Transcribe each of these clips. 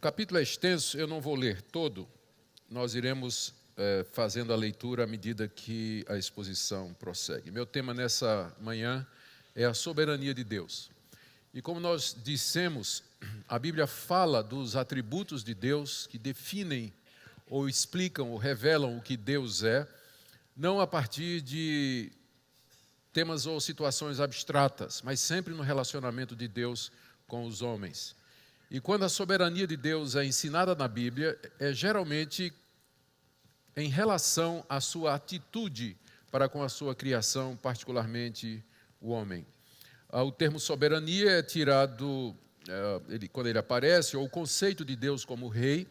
capítulo é extenso, eu não vou ler todo, nós iremos fazendo a leitura à medida que a exposição prossegue. Meu tema nessa manhã é a soberania de Deus. E como nós dissemos, a Bíblia fala dos atributos de Deus que definem ou explicam ou revelam o que Deus é, não a partir de temas ou situações abstratas, mas sempre no relacionamento de Deus com os homens. E quando a soberania de Deus é ensinada na Bíblia, é geralmente em relação à sua atitude para com a sua criação, particularmente o homem. O termo soberania é tirado, quando ele aparece, ou o conceito de Deus como rei,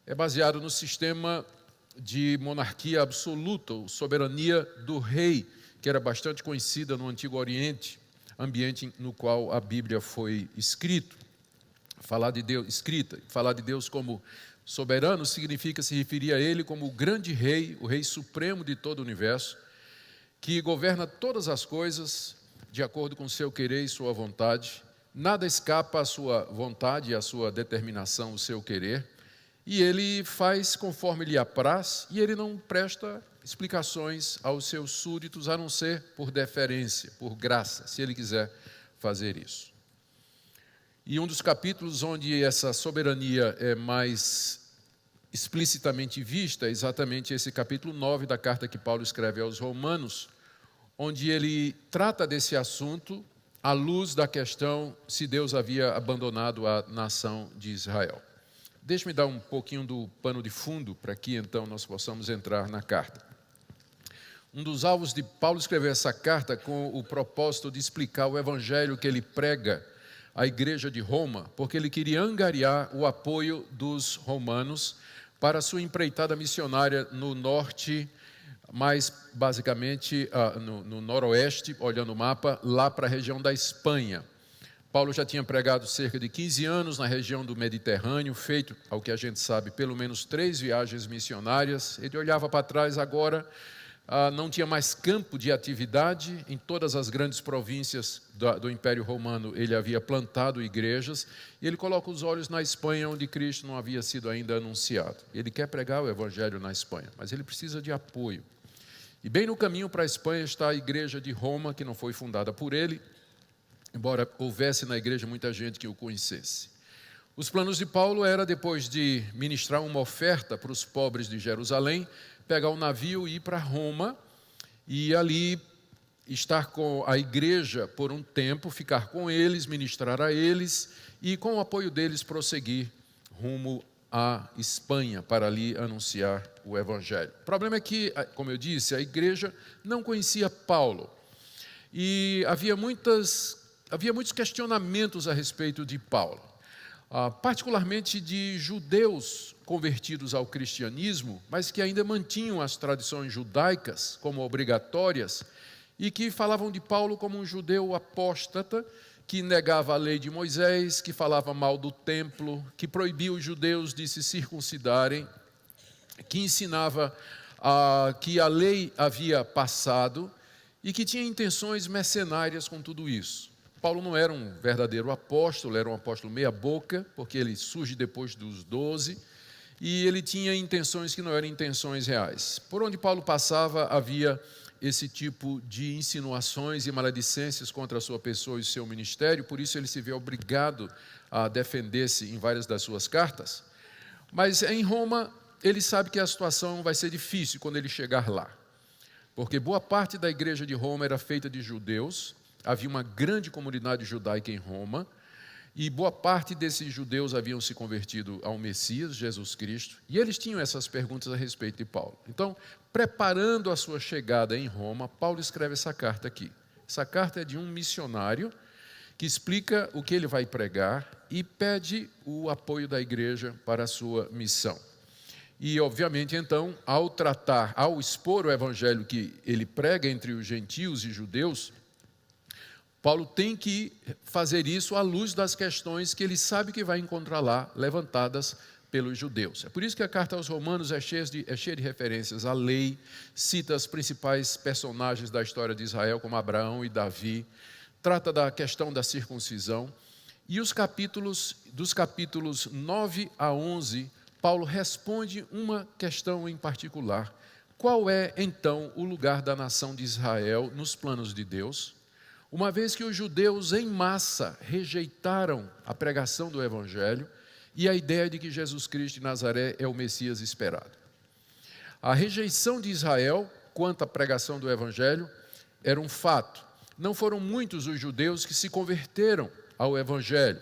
é baseado no sistema de monarquia absoluta, ou soberania do rei, que era bastante conhecida no Antigo Oriente, ambiente no qual a Bíblia foi escrita. Falar de Deus como soberano significa se referir a Ele como o grande rei, o rei supremo de todo o universo, que governa todas as coisas de acordo com o seu querer e sua vontade. Nada escapa à sua vontade, à sua determinação, o seu querer. E Ele faz conforme lhe apraz e Ele não presta explicações aos seus súditos, a não ser por deferência, por graça, se Ele quiser fazer isso. E um dos capítulos onde essa soberania é mais explicitamente vista é exatamente esse capítulo 9 da carta que Paulo escreve aos Romanos, onde ele trata desse assunto à luz da questão se Deus havia abandonado a nação de Israel. Deixe-me dar um pouquinho do pano de fundo para que então nós possamos entrar na carta. Um dos alvos de Paulo escrever essa carta com o propósito de explicar o evangelho que ele prega à igreja de Roma, porque ele queria angariar o apoio dos romanos para a sua empreitada missionária no norte, mais basicamente no noroeste, olhando o mapa, lá para a região da Espanha. Paulo já tinha pregado cerca de 15 anos na região do Mediterrâneo, feito, ao que a gente sabe, pelo menos 3 viagens missionárias. Ele olhava para trás agora, não tinha mais campo de atividade. Em todas as grandes províncias do Império Romano ele havia plantado igrejas, e ele coloca os olhos na Espanha, onde Cristo não havia sido ainda anunciado. Ele quer pregar o evangelho na Espanha, mas ele precisa de apoio. E bem no caminho para a Espanha está a igreja de Roma, que não foi fundada por ele, embora houvesse na igreja muita gente que o conhecesse. Os planos de Paulo era, depois de ministrar uma oferta para os pobres de Jerusalém, pegar um navio e ir para Roma e ali estar com a igreja por um tempo, ficar com eles, ministrar a eles e com o apoio deles prosseguir rumo à Espanha para ali anunciar o evangelho. O problema é que, como eu disse, a igreja não conhecia Paulo e havia muitos questionamentos a respeito de Paulo. Particularmente de judeus convertidos ao cristianismo, mas que ainda mantinham as tradições judaicas como obrigatórias e que falavam de Paulo como um judeu apóstata que negava a lei de Moisés, que falava mal do templo, que proibia os judeus de se circuncidarem, que ensinava que a lei havia passado e que tinha intenções mercenárias com tudo isso. Paulo não era um verdadeiro apóstolo, era um apóstolo meia boca, porque ele surge depois dos 12, e ele tinha intenções que não eram intenções reais. Por onde Paulo passava, havia esse tipo de insinuações e maledicências contra a sua pessoa e o seu ministério, por isso ele se vê obrigado a defender-se em várias das suas cartas. Mas em Roma, ele sabe que a situação vai ser difícil quando ele chegar lá, porque boa parte da igreja de Roma era feita de judeus. Havia uma grande comunidade judaica em Roma, e boa parte desses judeus haviam se convertido ao Messias, Jesus Cristo, e eles tinham essas perguntas a respeito de Paulo. Então, preparando a sua chegada em Roma, Paulo escreve essa carta aqui. Essa carta é de um missionário que explica o que ele vai pregar e pede o apoio da igreja para a sua missão. E, obviamente, então, ao expor o evangelho que ele prega entre os gentios e judeus, Paulo tem que fazer isso à luz das questões que ele sabe que vai encontrar lá, levantadas pelos judeus. É por isso que a carta aos Romanos é cheia de referências à lei, cita os principais personagens da história de Israel, como Abraão e Davi, trata da questão da circuncisão, E dos capítulos 9 a 11, Paulo responde uma questão em particular. Qual é, então, o lugar da nação de Israel nos planos de Deus? Uma vez que os judeus em massa rejeitaram a pregação do Evangelho e a ideia de que Jesus Cristo de Nazaré é o Messias esperado. A rejeição de Israel quanto à pregação do Evangelho era um fato. Não foram muitos os judeus que se converteram ao Evangelho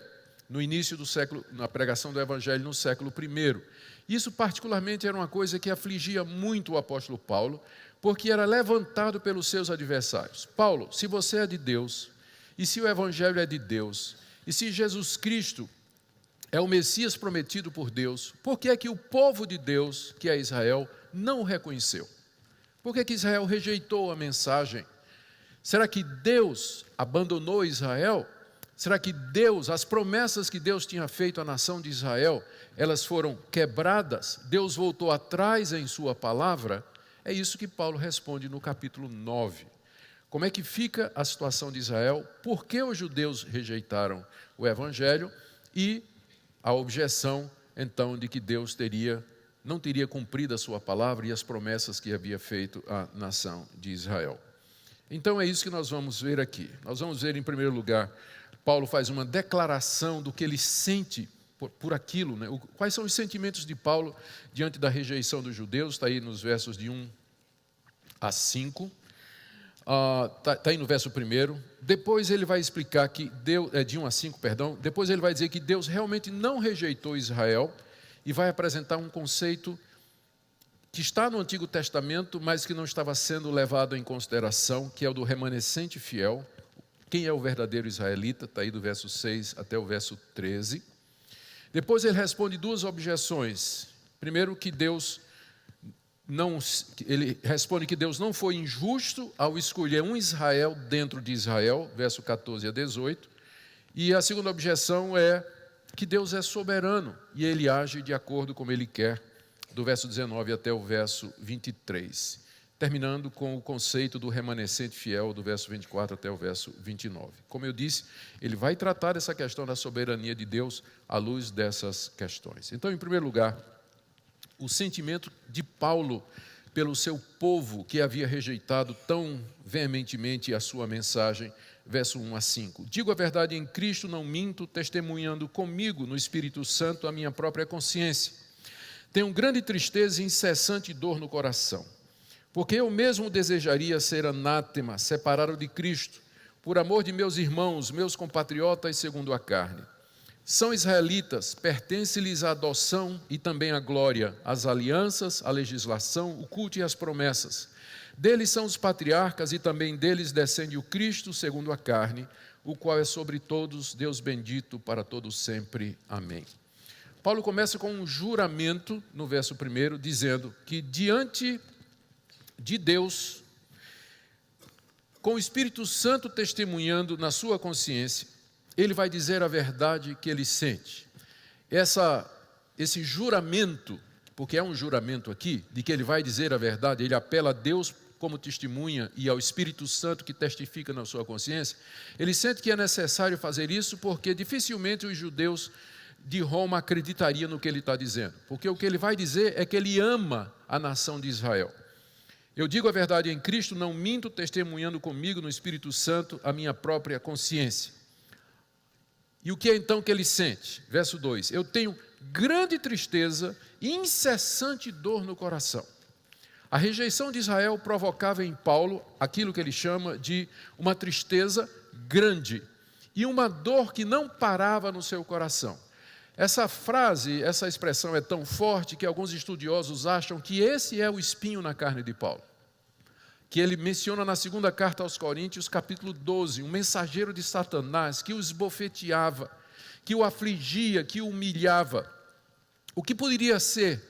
no início do século, na pregação do Evangelho no século I. Isso particularmente era uma coisa que afligia muito o apóstolo Paulo, porque era levantado pelos seus adversários. Paulo, se você é de Deus, e se o Evangelho é de Deus, e se Jesus Cristo é o Messias prometido por Deus, por que é que o povo de Deus, que é Israel, não o reconheceu? Por que é que Israel rejeitou a mensagem? Será que Deus abandonou Israel? Será que Deus, as promessas que Deus tinha feito à nação de Israel, elas foram quebradas? Deus voltou atrás em sua palavra? É isso que Paulo responde no capítulo 9. Como é que fica a situação de Israel? Por que os judeus rejeitaram o Evangelho? E a objeção, então, de que Deus não teria cumprido a sua palavra e as promessas que havia feito à nação de Israel. Então é isso que nós vamos ver aqui. Nós vamos ver, em primeiro lugar, Paulo faz uma declaração do que ele sente por aquilo, né? Quais são os sentimentos de Paulo diante da rejeição dos judeus? Está aí nos versos de 1 a 5. Está aí no verso 1. Depois ele vai explicar que Deus, de 1 a 5, perdão. Depois ele vai dizer que Deus realmente não rejeitou Israel e vai apresentar um conceito que está no Antigo Testamento, mas que não estava sendo levado em consideração, que é o do remanescente fiel. Quem é o verdadeiro israelita? Está aí do verso 6 até o verso 13. Depois ele responde duas objeções. Primeiro, ele responde que Deus não foi injusto ao escolher um Israel dentro de Israel, verso 14 a 18. E a segunda objeção é que Deus é soberano e ele age de acordo como ele quer, do verso 19 até o verso 23. Terminando com o conceito do remanescente fiel, do verso 24 até o verso 29. Como eu disse, ele vai tratar essa questão da soberania de Deus à luz dessas questões. Então, em primeiro lugar, o sentimento de Paulo pelo seu povo que havia rejeitado tão veementemente a sua mensagem, verso 1 a 5. Digo a verdade em Cristo, não minto, testemunhando comigo no Espírito Santo a minha própria consciência. Tenho grande tristeza e incessante dor no coração, porque eu mesmo desejaria ser anátema, separado de Cristo, por amor de meus irmãos, meus compatriotas segundo a carne. São israelitas, pertence-lhes a adoção e também a glória, as alianças, a legislação, o culto e as promessas. Deles são os patriarcas e também deles descende o Cristo segundo a carne, o qual é sobre todos, Deus bendito para todos sempre. Amém. Paulo começa com um juramento no verso 1, dizendo que diante de Deus, com o Espírito Santo testemunhando na sua consciência, ele vai dizer a verdade que ele sente. Esse juramento, porque é um juramento aqui, de que ele vai dizer a verdade, ele apela a Deus como testemunha e ao Espírito Santo que testifica na sua consciência, ele sente que é necessário fazer isso porque dificilmente os judeus de Roma acreditariam no que ele está dizendo. Porque o que ele vai dizer é que ele ama a nação de Israel. Eu digo a verdade em Cristo, não minto, testemunhando comigo no Espírito Santo a minha própria consciência. E o que é então que ele sente? Verso 2, eu tenho grande tristeza e incessante dor no coração. A rejeição de Israel provocava em Paulo aquilo que ele chama de uma tristeza grande e uma dor que não parava no seu coração. Essa frase, essa expressão é tão forte que alguns estudiosos acham que esse é o espinho na carne de Paulo, que ele menciona na segunda carta aos Coríntios, capítulo 12, um mensageiro de Satanás que o esbofeteava, que o afligia, que o humilhava. O que poderia ser?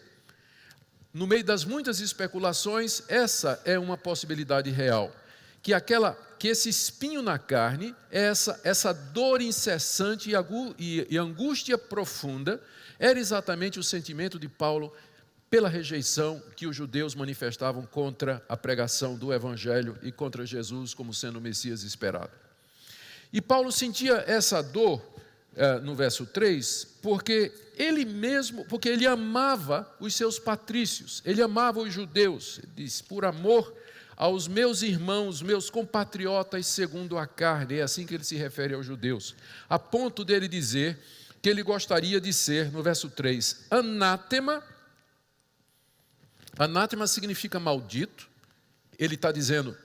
No meio das muitas especulações, essa é uma possibilidade real, que esse espinho na carne, essa dor incessante e angústia profunda, era exatamente o sentimento de Paulo pela rejeição que os judeus manifestavam contra a pregação do Evangelho e contra Jesus como sendo o Messias esperado. E Paulo sentia essa dor no verso 3, porque ele amava os seus patrícios, ele amava os judeus. Ele diz, por amor aos meus irmãos, meus compatriotas segundo a carne. É assim que ele se refere aos judeus, a ponto dele dizer que ele gostaria de ser, no verso 3, anátema. Anátema significa maldito. Ele está dizendo,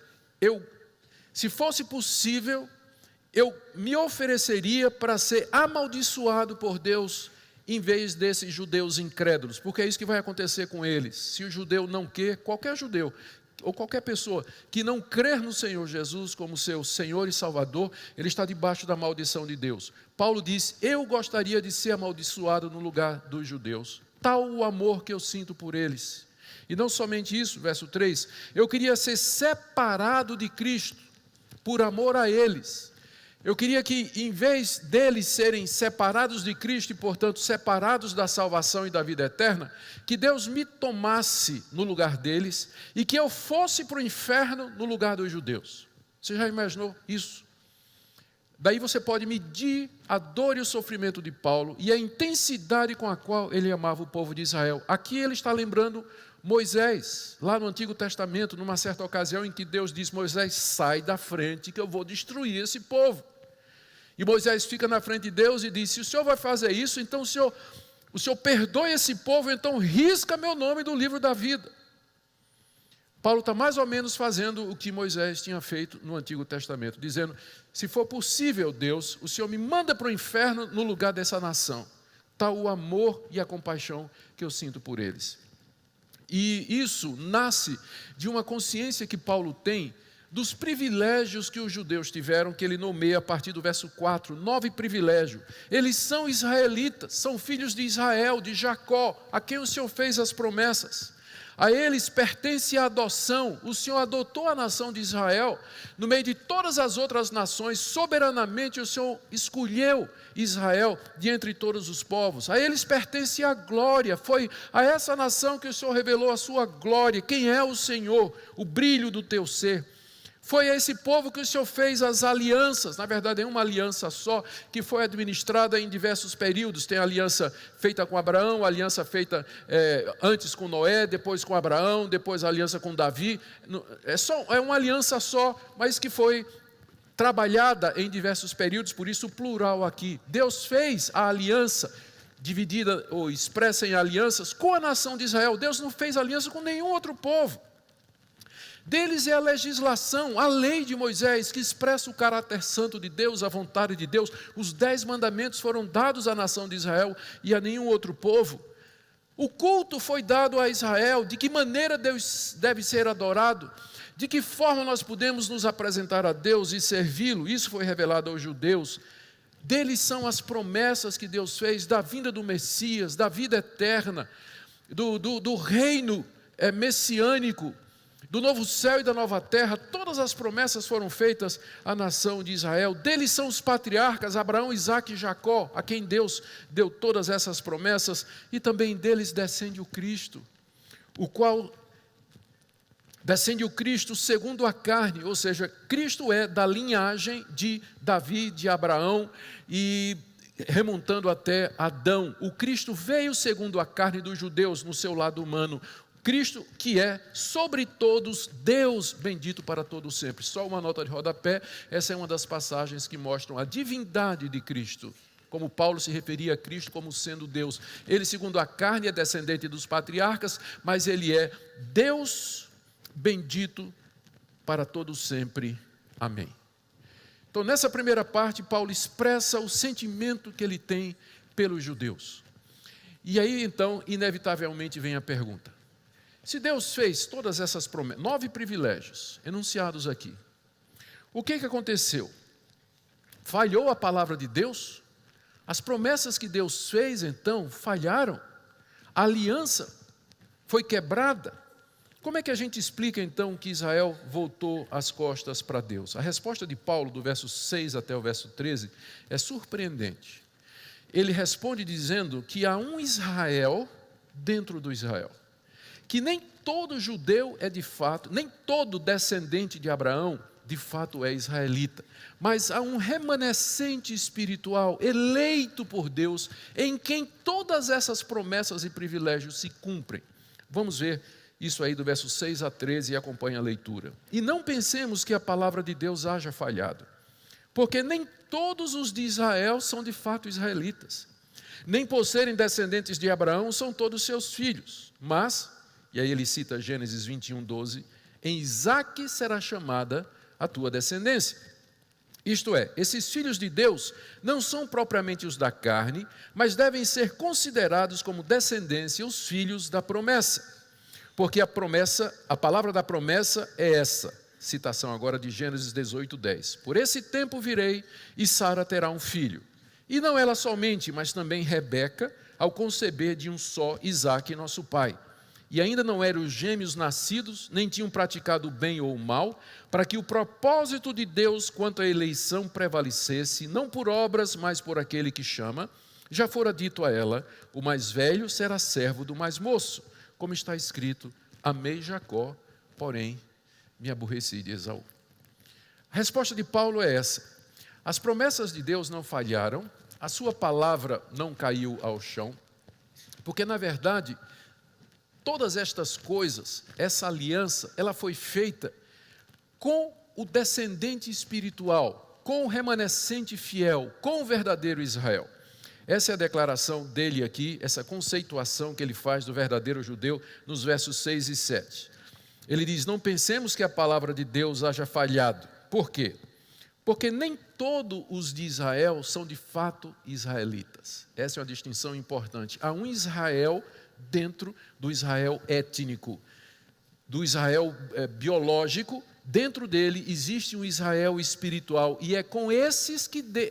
se fosse possível, eu me ofereceria para ser amaldiçoado por Deus em vez desses judeus incrédulos, porque é isso que vai acontecer com eles. Se o judeu não quer, qualquer judeu ou qualquer pessoa que não crer no Senhor Jesus como seu Senhor e Salvador, ele está debaixo da maldição de Deus. Paulo diz, eu gostaria de ser amaldiçoado no lugar dos judeus, tal o amor que eu sinto por eles. E não somente isso, verso 3, eu queria ser separado de Cristo por amor a eles. Eu queria que, em vez deles serem separados de Cristo e, portanto, separados da salvação e da vida eterna, que Deus me tomasse no lugar deles e que eu fosse para o inferno no lugar dos judeus. Você já imaginou isso? Daí você pode medir a dor e o sofrimento de Paulo e a intensidade com a qual ele amava o povo de Israel. Aqui ele está lembrando Moisés, lá no Antigo Testamento, numa certa ocasião em que Deus diz, Moisés, sai da frente que eu vou destruir esse povo. E Moisés fica na frente de Deus e diz, se o Senhor vai fazer isso, então o Senhor perdoe esse povo, então risca meu nome do livro da vida. Paulo está mais ou menos fazendo o que Moisés tinha feito no Antigo Testamento, dizendo, se for possível, Deus, o Senhor me manda para o inferno no lugar dessa nação. Está o amor e a compaixão que eu sinto por eles. E isso nasce de uma consciência que Paulo tem dos privilégios que os judeus tiveram, que ele nomeia a partir do verso 4, 9 privilégios. Eles são israelitas, são filhos de Israel, de Jacó, a quem o Senhor fez as promessas. A eles pertence a adoção. O Senhor adotou a nação de Israel. No meio de todas as outras nações, soberanamente o Senhor escolheu Israel de entre todos os povos. A eles pertence a glória. Foi a essa nação que o Senhor revelou a sua glória. Quem é o Senhor? O brilho do teu ser. Foi a esse povo que o Senhor fez as alianças, na verdade é uma aliança só, que foi administrada em diversos períodos. Tem a aliança feita com Abraão, a aliança feita antes com Noé, depois com Abraão, depois a aliança com Davi. É uma aliança só, mas que foi trabalhada em diversos períodos, por isso o plural aqui. Deus fez a aliança dividida ou expressa em alianças com a nação de Israel. Deus não fez aliança com nenhum outro povo. Deles é a legislação, a lei de Moisés, que expressa o caráter santo de Deus, a vontade de Deus. Os 10 mandamentos foram dados à nação de Israel e a nenhum outro povo. O culto foi dado a Israel, de que maneira Deus deve ser adorado, de que forma nós podemos nos apresentar a Deus e servi-lo. Isso foi revelado aos judeus. Deles são as promessas que Deus fez da vinda do Messias, da vida eterna, do reino messiânico, do novo céu e da nova terra. Todas as promessas foram feitas à nação de Israel. Deles são os patriarcas, Abraão, Isaque e Jacó, a quem Deus deu todas essas promessas, e também deles descende o Cristo, o qual descende o Cristo segundo a carne, ou seja, Cristo é da linhagem de Davi, de Abraão, e remontando até Adão. O Cristo veio segundo a carne dos judeus no seu lado humano. Cristo que é, sobre todos, Deus bendito para todo sempre. Só uma nota de rodapé, essa é uma das passagens que mostram a divindade de Cristo, como Paulo se referia a Cristo como sendo Deus. Ele, segundo a carne, é descendente dos patriarcas, mas ele é Deus bendito para todo sempre. Amém. Então, nessa primeira parte, Paulo expressa o sentimento que ele tem pelos judeus. E aí, então, inevitavelmente vem a pergunta. Se Deus fez todas essas promessas, 9 privilégios enunciados aqui, o que aconteceu? Falhou a palavra de Deus? As promessas que Deus fez, então, falharam? A aliança foi quebrada? Como é que a gente explica, então, que Israel voltou as costas para Deus? A resposta de Paulo, do verso 6 até o verso 13, é surpreendente. Ele responde dizendo que há um Israel dentro do Israel, que nem todo judeu é de fato, nem todo descendente de Abraão, de fato é israelita. Mas há um remanescente espiritual, eleito por Deus, em quem todas essas promessas e privilégios se cumprem. Vamos ver isso aí do verso 6 a 13 e acompanhe a leitura. E não pensemos que a palavra de Deus haja falhado, porque nem todos os de Israel são de fato israelitas, nem por serem descendentes de Abraão são todos seus filhos, mas, e aí ele cita Gênesis 21, 12, em Isaque será chamada a tua descendência. Isto é, esses filhos de Deus não são propriamente os da carne, mas devem ser considerados como descendência os filhos da promessa. Porque a palavra da promessa é essa, citação agora de Gênesis 18, 10. Por esse tempo virei e Sara terá um filho. E não ela somente, mas também Rebeca, ao conceber de um só Isaque, nosso pai. E ainda não eram os gêmeos nascidos, nem tinham praticado o bem ou o mal, para que o propósito de Deus quanto à eleição prevalecesse, não por obras, mas por aquele que chama. Já fora dito a ela, o mais velho será servo do mais moço. Como está escrito, amei Jacó, porém me aborreci de Esaú. A resposta de Paulo é essa. As promessas de Deus não falharam, a sua palavra não caiu ao chão, porque na verdade, todas estas coisas, essa aliança, ela foi feita com o descendente espiritual, com o remanescente fiel, com o verdadeiro Israel. Essa é a declaração dele aqui, essa conceituação que ele faz do verdadeiro judeu nos versos 6 e 7. Ele diz, não pensemos que a palavra de Deus haja falhado. Por quê? Porque nem todos os de Israel são de fato israelitas. Essa é uma distinção importante. Há um Israel dentro do Israel étnico, do Israel biológico. Dentro dele existe um Israel espiritual, e é com esses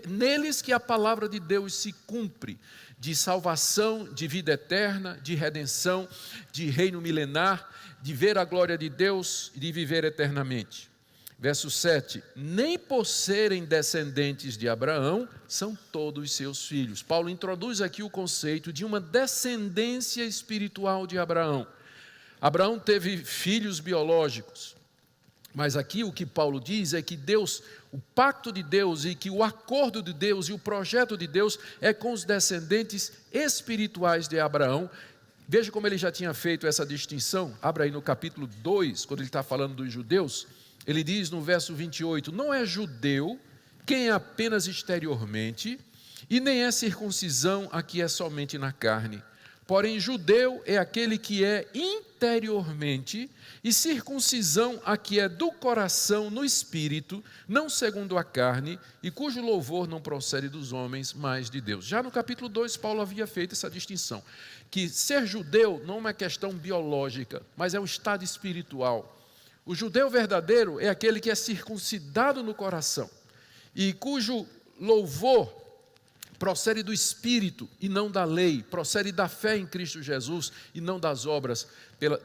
neles que a palavra de Deus se cumpre, de salvação, de vida eterna, de redenção, de reino milenar, de ver a glória de Deus e de viver eternamente. Verso 7, nem por serem descendentes de Abraão, são todos seus filhos. Paulo introduz aqui o conceito de uma descendência espiritual de Abraão. Abraão teve filhos biológicos, mas aqui o que Paulo diz é que Deus, o pacto de Deus e que o acordo de Deus e o projeto de Deus é com os descendentes espirituais de Abraão. Veja como ele já tinha feito essa distinção. Abra aí no capítulo 2, quando ele está falando dos judeus. Ele diz no verso 28, não é judeu quem é apenas exteriormente, e nem é circuncisão a que é somente na carne. Porém, judeu é aquele que é interiormente, e circuncisão a que é do coração no espírito, não segundo a carne, e cujo louvor não procede dos homens, mas de Deus. Já no capítulo 2, Paulo havia feito essa distinção, que ser judeu não é uma questão biológica, mas é um estado espiritual. O judeu verdadeiro é aquele que é circuncidado no coração e cujo louvor procede do Espírito e não da lei, procede da fé em Cristo Jesus e não das obras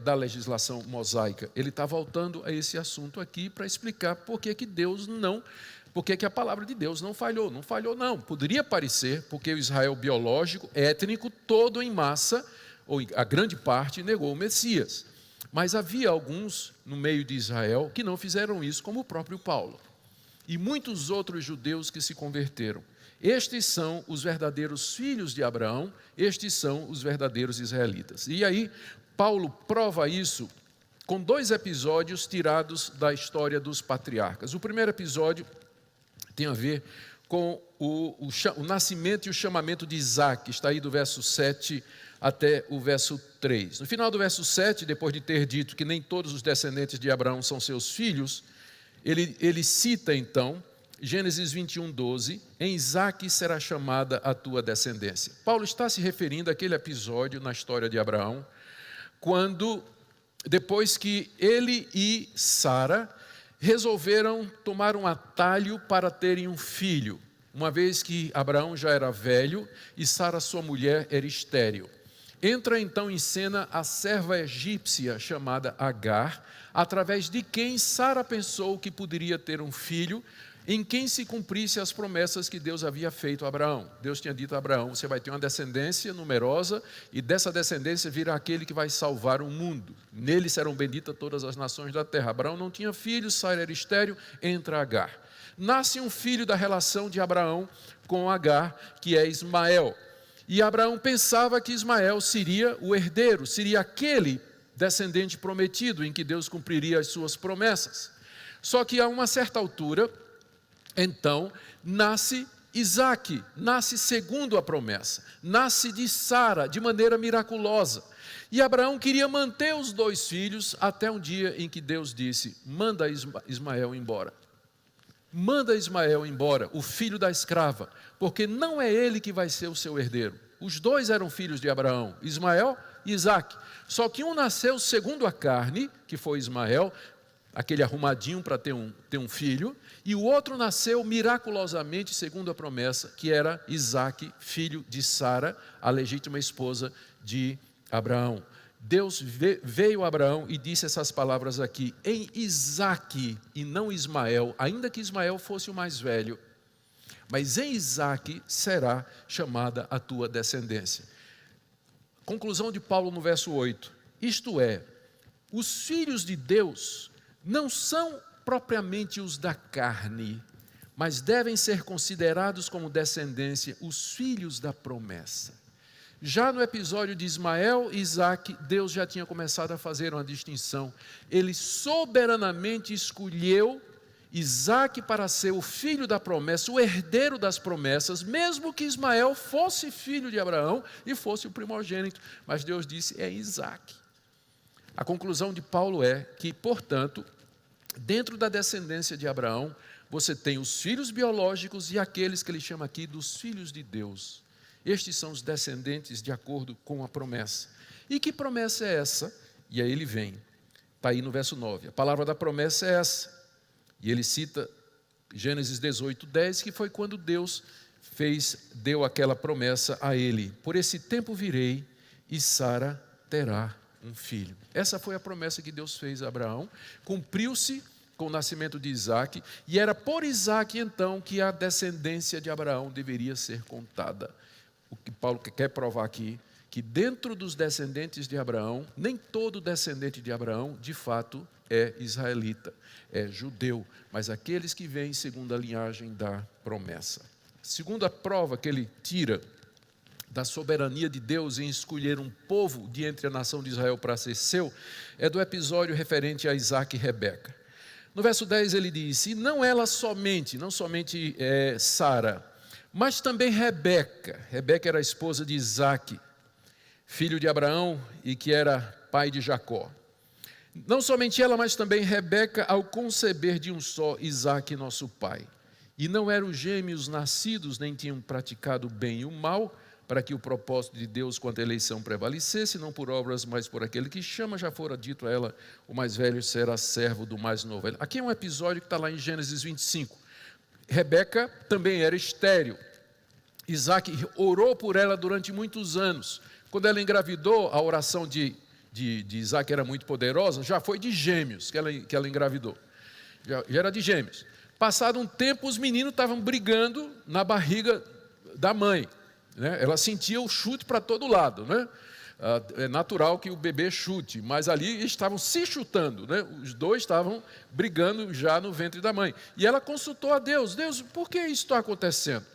da legislação mosaica. Ele está voltando a esse assunto aqui para explicar por que a palavra de Deus não falhou. Não falhou não, poderia parecer, porque o Israel biológico, étnico, todo em massa, ou a grande parte, negou o Messias. Mas havia alguns no meio de Israel que não fizeram isso, como o próprio Paulo. E muitos outros judeus que se converteram. Estes são os verdadeiros filhos de Abraão, estes são os verdadeiros israelitas. E aí, Paulo prova isso com 2 episódios tirados da história dos patriarcas. O primeiro episódio tem a ver com o nascimento e o chamamento de Isaque, está aí do verso 7 até o verso 3. No final do verso 7, depois de ter dito que nem todos os descendentes de Abraão são seus filhos, ele cita então, Gênesis 21, 12, em Isaque será chamada a tua descendência. Paulo está se referindo àquele episódio na história de Abraão, depois que ele e Sara resolveram tomar um atalho para terem um filho, uma vez que Abraão já era velho e Sara, sua mulher, era estéril. Entra então em cena a serva egípcia chamada Agar, através de quem Sara pensou que poderia ter um filho, em quem se cumprisse as promessas que Deus havia feito a Abraão. Deus tinha dito a Abraão: você vai ter uma descendência numerosa, e dessa descendência virá aquele que vai salvar o mundo. Nele serão benditas todas as nações da terra. Abraão não tinha filhos, Sara era estéril, entra Agar. Nasce um filho da relação de Abraão com Agar, que é Ismael. E Abraão pensava que Ismael seria o herdeiro, seria aquele descendente prometido em que Deus cumpriria as suas promessas. Só que a uma certa altura, então, nasce Isaque, nasce segundo a promessa, nasce de Sara de maneira miraculosa. E Abraão queria manter os 2 filhos até um dia em que Deus disse: manda Ismael embora. Manda Ismael embora, o filho da escrava, porque não é ele que vai ser o seu herdeiro. Os 2 eram filhos de Abraão, Ismael e Isaque. Só que um nasceu segundo a carne, que foi Ismael, aquele arrumadinho para ter um filho, e o outro nasceu miraculosamente segundo a promessa, que era Isaque, filho de Sara, a legítima esposa de Abraão. Deus veio a Abraão e disse essas palavras aqui: em Isaque e não Ismael, ainda que Ismael fosse o mais velho, mas em Isaque será chamada a tua descendência. Conclusão de Paulo no verso 8, isto é, os filhos de Deus não são propriamente os da carne, mas devem ser considerados como descendência os filhos da promessa. Já no episódio de Ismael e Isaque, Deus já tinha começado a fazer uma distinção. Ele soberanamente escolheu Isaque para ser o filho da promessa, o herdeiro das promessas, mesmo que Ismael fosse filho de Abraão e fosse o primogênito. Mas Deus disse: é Isaque. A conclusão de Paulo é que, portanto, dentro da descendência de Abraão, você tem os filhos biológicos e aqueles que ele chama aqui dos filhos de Deus. Estes são os descendentes de acordo com a promessa. E que promessa é essa? E aí ele vem, está aí no verso 9. A palavra da promessa é essa. E ele cita Gênesis 18:10, que foi quando Deus deu aquela promessa a ele: por esse tempo virei e Sara terá um filho. Essa foi a promessa que Deus fez a Abraão, cumpriu-se com o nascimento de Isaque, e era por Isaque então que a descendência de Abraão deveria ser contada. O que Paulo quer provar aqui, que dentro dos descendentes de Abraão, nem todo descendente de Abraão, de fato, é israelita, é judeu, mas aqueles que vêm segundo a linhagem da promessa. Segunda prova que ele tira da soberania de Deus em escolher um povo de entre a nação de Israel para ser seu, é do episódio referente a Isaque e Rebeca. No verso 10 ele diz: e não ela somente, não somente Sara, mas também Rebeca. Rebeca era a esposa de Isaque, filho de Abraão e que era pai de Jacó. Não somente ela, mas também Rebeca, ao conceber de um só Isaque, nosso pai. E não eram gêmeos nascidos, nem tinham praticado o bem e o mal, para que o propósito de Deus quanto à eleição prevalecesse, não por obras, mas por aquele que chama. Já fora dito a ela: o mais velho será servo do mais novo. Aqui é um episódio que está lá em Gênesis 25. Rebeca também era estéril. Isaque orou por ela durante muitos anos. Quando ela engravidou, a oração de Isaque era muito poderosa. Já foi de gêmeos que ela engravidou. Já era de gêmeos. Passado um tempo, os meninos estavam brigando na barriga da mãe, né? Ela sentia o chute para todo lado, né? É natural que o bebê chute, mas ali estavam se chutando, né? Os 2 estavam brigando já no ventre da mãe. E ela consultou a Deus: Deus, por que isso está acontecendo?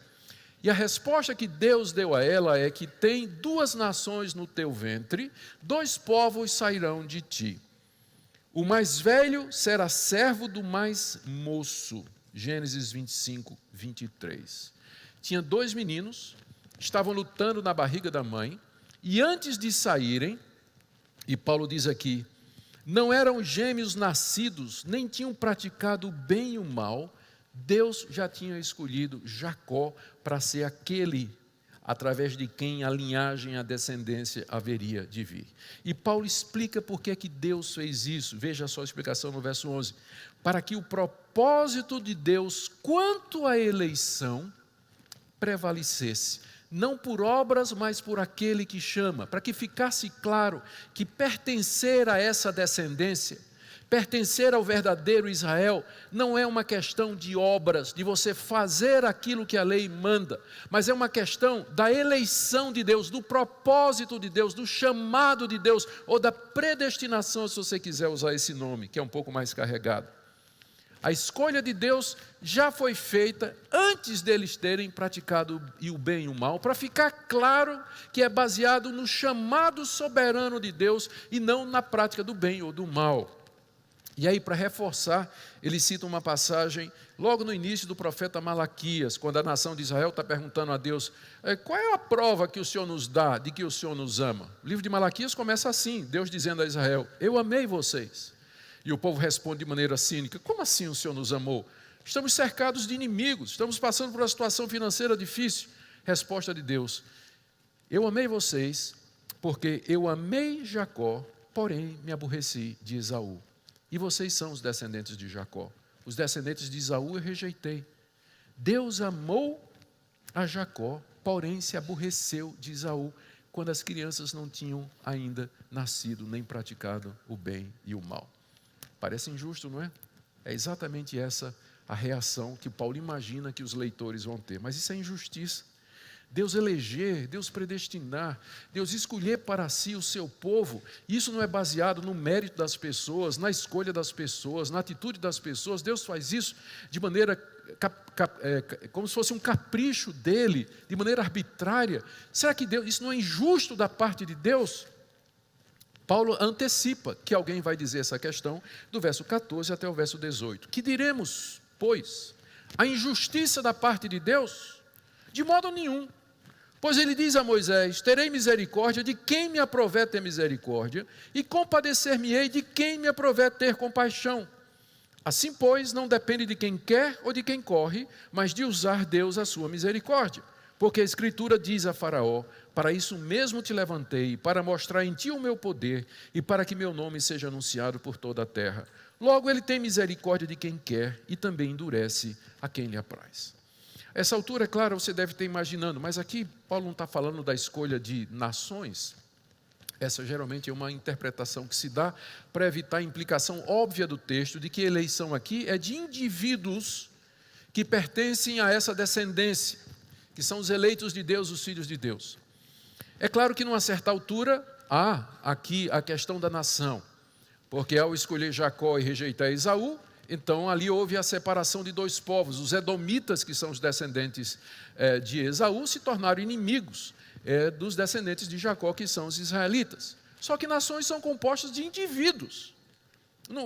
E a resposta que Deus deu a ela é que tem 2 nações no teu ventre, 2 povos sairão de ti. O mais velho será servo do mais moço. Gênesis 25, 23. Tinha 2 meninos, estavam lutando na barriga da mãe, e antes de saírem, e Paulo diz aqui, não eram gêmeos nascidos, nem tinham praticado o bem e o mal, Deus já tinha escolhido Jacó para ser aquele através de quem a linhagem, a descendência haveria de vir. E Paulo explica por que Deus fez isso. Veja só a explicação no verso 11. Para que o propósito de Deus quanto à eleição prevalecesse, não por obras, mas por aquele que chama, para que ficasse claro que pertencer a essa descendência, Pertencer ao verdadeiro Israel não é uma questão de obras, de você fazer aquilo que a lei manda, mas é uma questão da eleição de Deus, do propósito de Deus, do chamado de Deus, ou da predestinação, se você quiser usar esse nome, que é um pouco mais carregado. A escolha de Deus já foi feita antes deles terem praticado o bem e o mal, para ficar claro que é baseado no chamado soberano de Deus e não na prática do bem ou do mal. E aí, para reforçar, ele cita uma passagem logo no início do profeta Malaquias, quando a nação de Israel está perguntando a Deus: qual é a prova que o Senhor nos dá de que o Senhor nos ama? O livro de Malaquias começa assim, Deus dizendo a Israel: eu amei vocês. E o povo responde de maneira cínica: como assim o Senhor nos amou? Estamos cercados de inimigos, estamos passando por uma situação financeira difícil. Resposta de Deus: eu amei vocês porque eu amei Jacó, porém me aborreci de Esaú. E vocês são os descendentes de Jacó. Os descendentes de Esaú eu rejeitei. Deus amou a Jacó, porém se aborreceu de Esaú, quando as crianças não tinham ainda nascido, nem praticado o bem e o mal. Parece injusto, não é? É exatamente essa a reação que Paulo imagina que os leitores vão ter. Mas isso é injustiça. Deus eleger, Deus predestinar, Deus escolher para si o seu povo, isso não é baseado no mérito das pessoas, na escolha das pessoas, na atitude das pessoas. Deus faz isso de maneira, como se fosse um capricho dele, de maneira arbitrária. Será que isso não é injusto da parte de Deus? Paulo antecipa que alguém vai dizer essa questão do verso 14 até o verso 18. Que diremos, pois, a injustiça da parte de Deus? De modo nenhum. Pois ele diz a Moisés: terei misericórdia de quem me aprouver ter misericórdia, e compadecer-me-ei de quem me aprouver ter compaixão. Assim, pois, não depende de quem quer ou de quem corre, mas de usar Deus a sua misericórdia. Porque a Escritura diz a Faraó: para isso mesmo te levantei, para mostrar em ti o meu poder, e para que meu nome seja anunciado por toda a terra. Logo ele tem misericórdia de quem quer, e também endurece a quem lhe apraz. Essa altura, é claro, você deve estar imaginando, mas aqui Paulo não está falando da escolha de nações. Essa geralmente é uma interpretação que se dá para evitar a implicação óbvia do texto de que a eleição aqui é de indivíduos que pertencem a essa descendência, que são os eleitos de Deus, os filhos de Deus. É claro que numa certa altura há aqui a questão da nação, porque ao escolher Jacó e rejeitar Esaú, então ali houve a separação de dois povos. Os edomitas, que são os descendentes de Esaú, se tornaram inimigos dos descendentes de Jacó, que são os israelitas. Só que nações são compostas de indivíduos.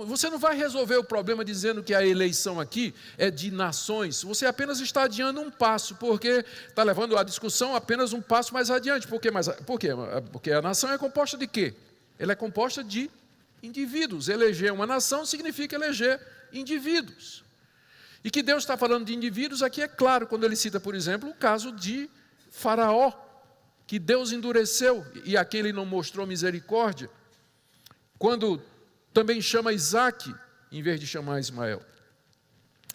Você não vai resolver o problema dizendo que a eleição aqui é de nações. Você apenas está adiando um passo, porque está levando a discussão apenas um passo mais adiante. Por quê? Porque a nação é composta de quê? Ela é composta de indivíduos. Eleger uma nação significa eleger indivíduos. E que Deus está falando de indivíduos aqui é claro, quando ele cita, por exemplo, o caso de Faraó, que Deus endureceu e a quem ele não mostrou misericórdia, quando também chama Isaac, em vez de chamar Ismael.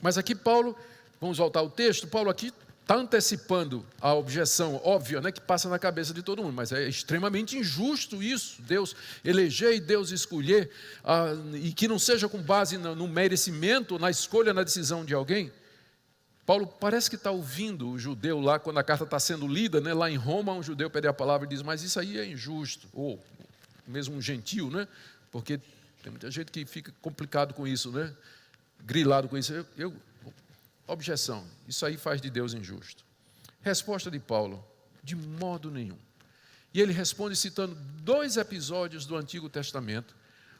Mas aqui Paulo, vamos voltar ao texto, Paulo aqui está antecipando a objeção óbvia, né, que passa na cabeça de todo mundo, mas é extremamente injusto isso, Deus eleger e Deus escolher, e que não seja com base no merecimento, na escolha, na decisão de alguém. Paulo parece que está ouvindo o judeu lá, quando a carta está sendo lida, né, lá em Roma, um judeu pede a palavra e diz: mas isso aí é injusto, ou mesmo um gentil, né, porque tem muita gente que fica complicado com isso, né, grilado com isso. Objeção, isso aí faz de Deus injusto. Resposta de Paulo: de modo nenhum. E ele responde citando 2 episódios do Antigo Testamento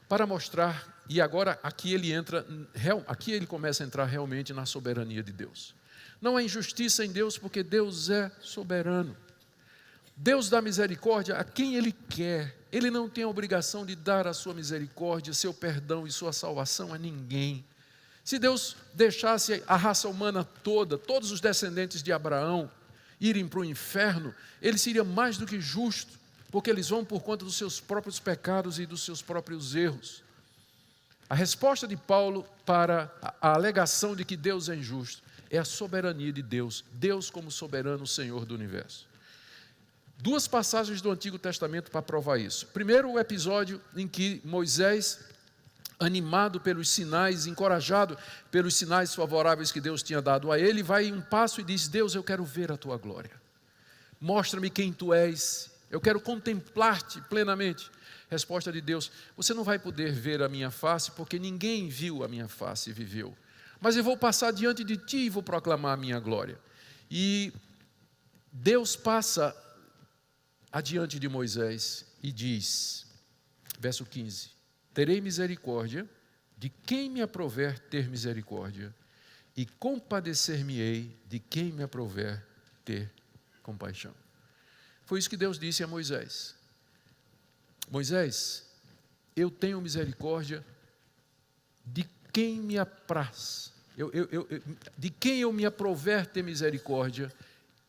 para mostrar, e agora aqui ele começa a entrar realmente na soberania de Deus. Não há injustiça em Deus, porque Deus é soberano. Deus dá misericórdia a quem Ele quer. Ele não tem a obrigação de dar a sua misericórdia, seu perdão e sua salvação a ninguém. Se Deus deixasse a raça humana toda, todos os descendentes de Abraão, irem para o inferno, Ele seria mais do que justo, porque eles vão por conta dos seus próprios pecados e dos seus próprios erros. A resposta de Paulo para a alegação de que Deus é injusto é a soberania de Deus, Deus como soberano Senhor do universo. 2 passagens do Antigo Testamento para provar isso. Primeiro, o episódio em que Moisés animado pelos sinais, encorajado pelos sinais favoráveis que Deus tinha dado a ele, vai um passo e diz: Deus, eu quero ver a tua glória. Mostra-me quem tu és, eu quero contemplar-te plenamente. Resposta de Deus: você não vai poder ver a minha face, porque ninguém viu a minha face e viveu. Mas eu vou passar diante de ti e vou proclamar a minha glória. E Deus passa adiante de Moisés e diz, verso 15: terei misericórdia de quem me aprouver ter misericórdia, e compadecer-me-ei de quem me aprouver ter compaixão. Foi isso que Deus disse a Moisés: Moisés, eu tenho misericórdia de quem me apraz, de quem eu me aprouver ter misericórdia,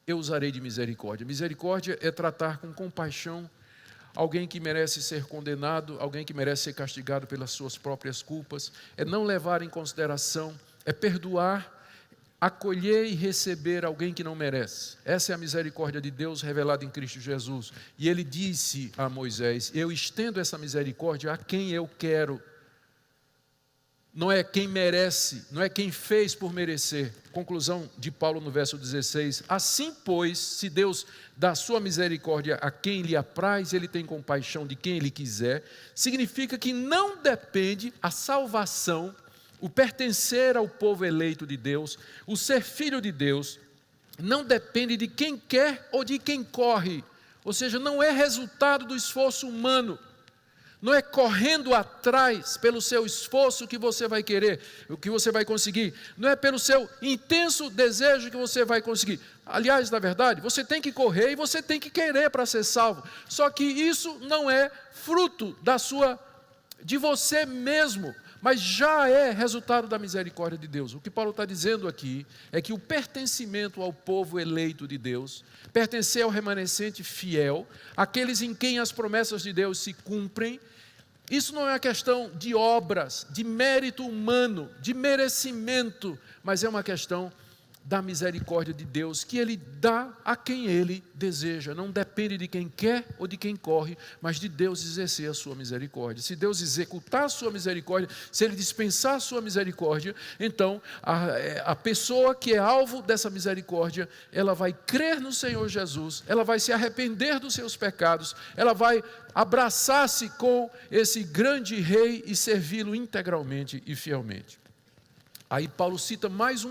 eu usarei de misericórdia. Misericórdia é tratar com compaixão alguém que merece ser condenado, alguém que merece ser castigado pelas suas próprias culpas, é não levar em consideração, é perdoar, acolher e receber alguém que não merece. Essa é a misericórdia de Deus revelada em Cristo Jesus. E ele disse a Moisés: eu estendo essa misericórdia a quem eu quero. Não é quem merece, não é quem fez por merecer. Conclusão de Paulo no verso 16: assim, pois, se Deus dá sua misericórdia a quem lhe apraz, ele tem compaixão de quem ele quiser, significa que não depende a salvação, o pertencer ao povo eleito de Deus, o ser filho de Deus, não depende de quem quer ou de quem corre, ou seja, não é resultado do esforço humano. Não é correndo atrás pelo seu esforço que você vai querer, o que você vai conseguir. Não é pelo seu intenso desejo que você vai conseguir. Aliás, na verdade, você tem que correr e você tem que querer para ser salvo. Só que isso não é fruto de você mesmo, mas já é resultado da misericórdia de Deus. O que Paulo está dizendo aqui é que o pertencimento ao povo eleito de Deus, pertencer ao remanescente fiel, aqueles em quem as promessas de Deus se cumprem, isso não é uma questão de obras, de mérito humano, de merecimento, mas é uma questão da misericórdia de Deus, que Ele dá a quem Ele deseja. Não depende de quem quer ou de quem corre, mas de Deus exercer a sua misericórdia. Se Deus executar a sua misericórdia, se Ele dispensar a sua misericórdia, então a pessoa que é alvo dessa misericórdia, ela vai crer no Senhor Jesus, ela vai se arrepender dos seus pecados, ela vai abraçar-se com esse grande Rei e servi-lo integralmente e fielmente. Aí Paulo cita mais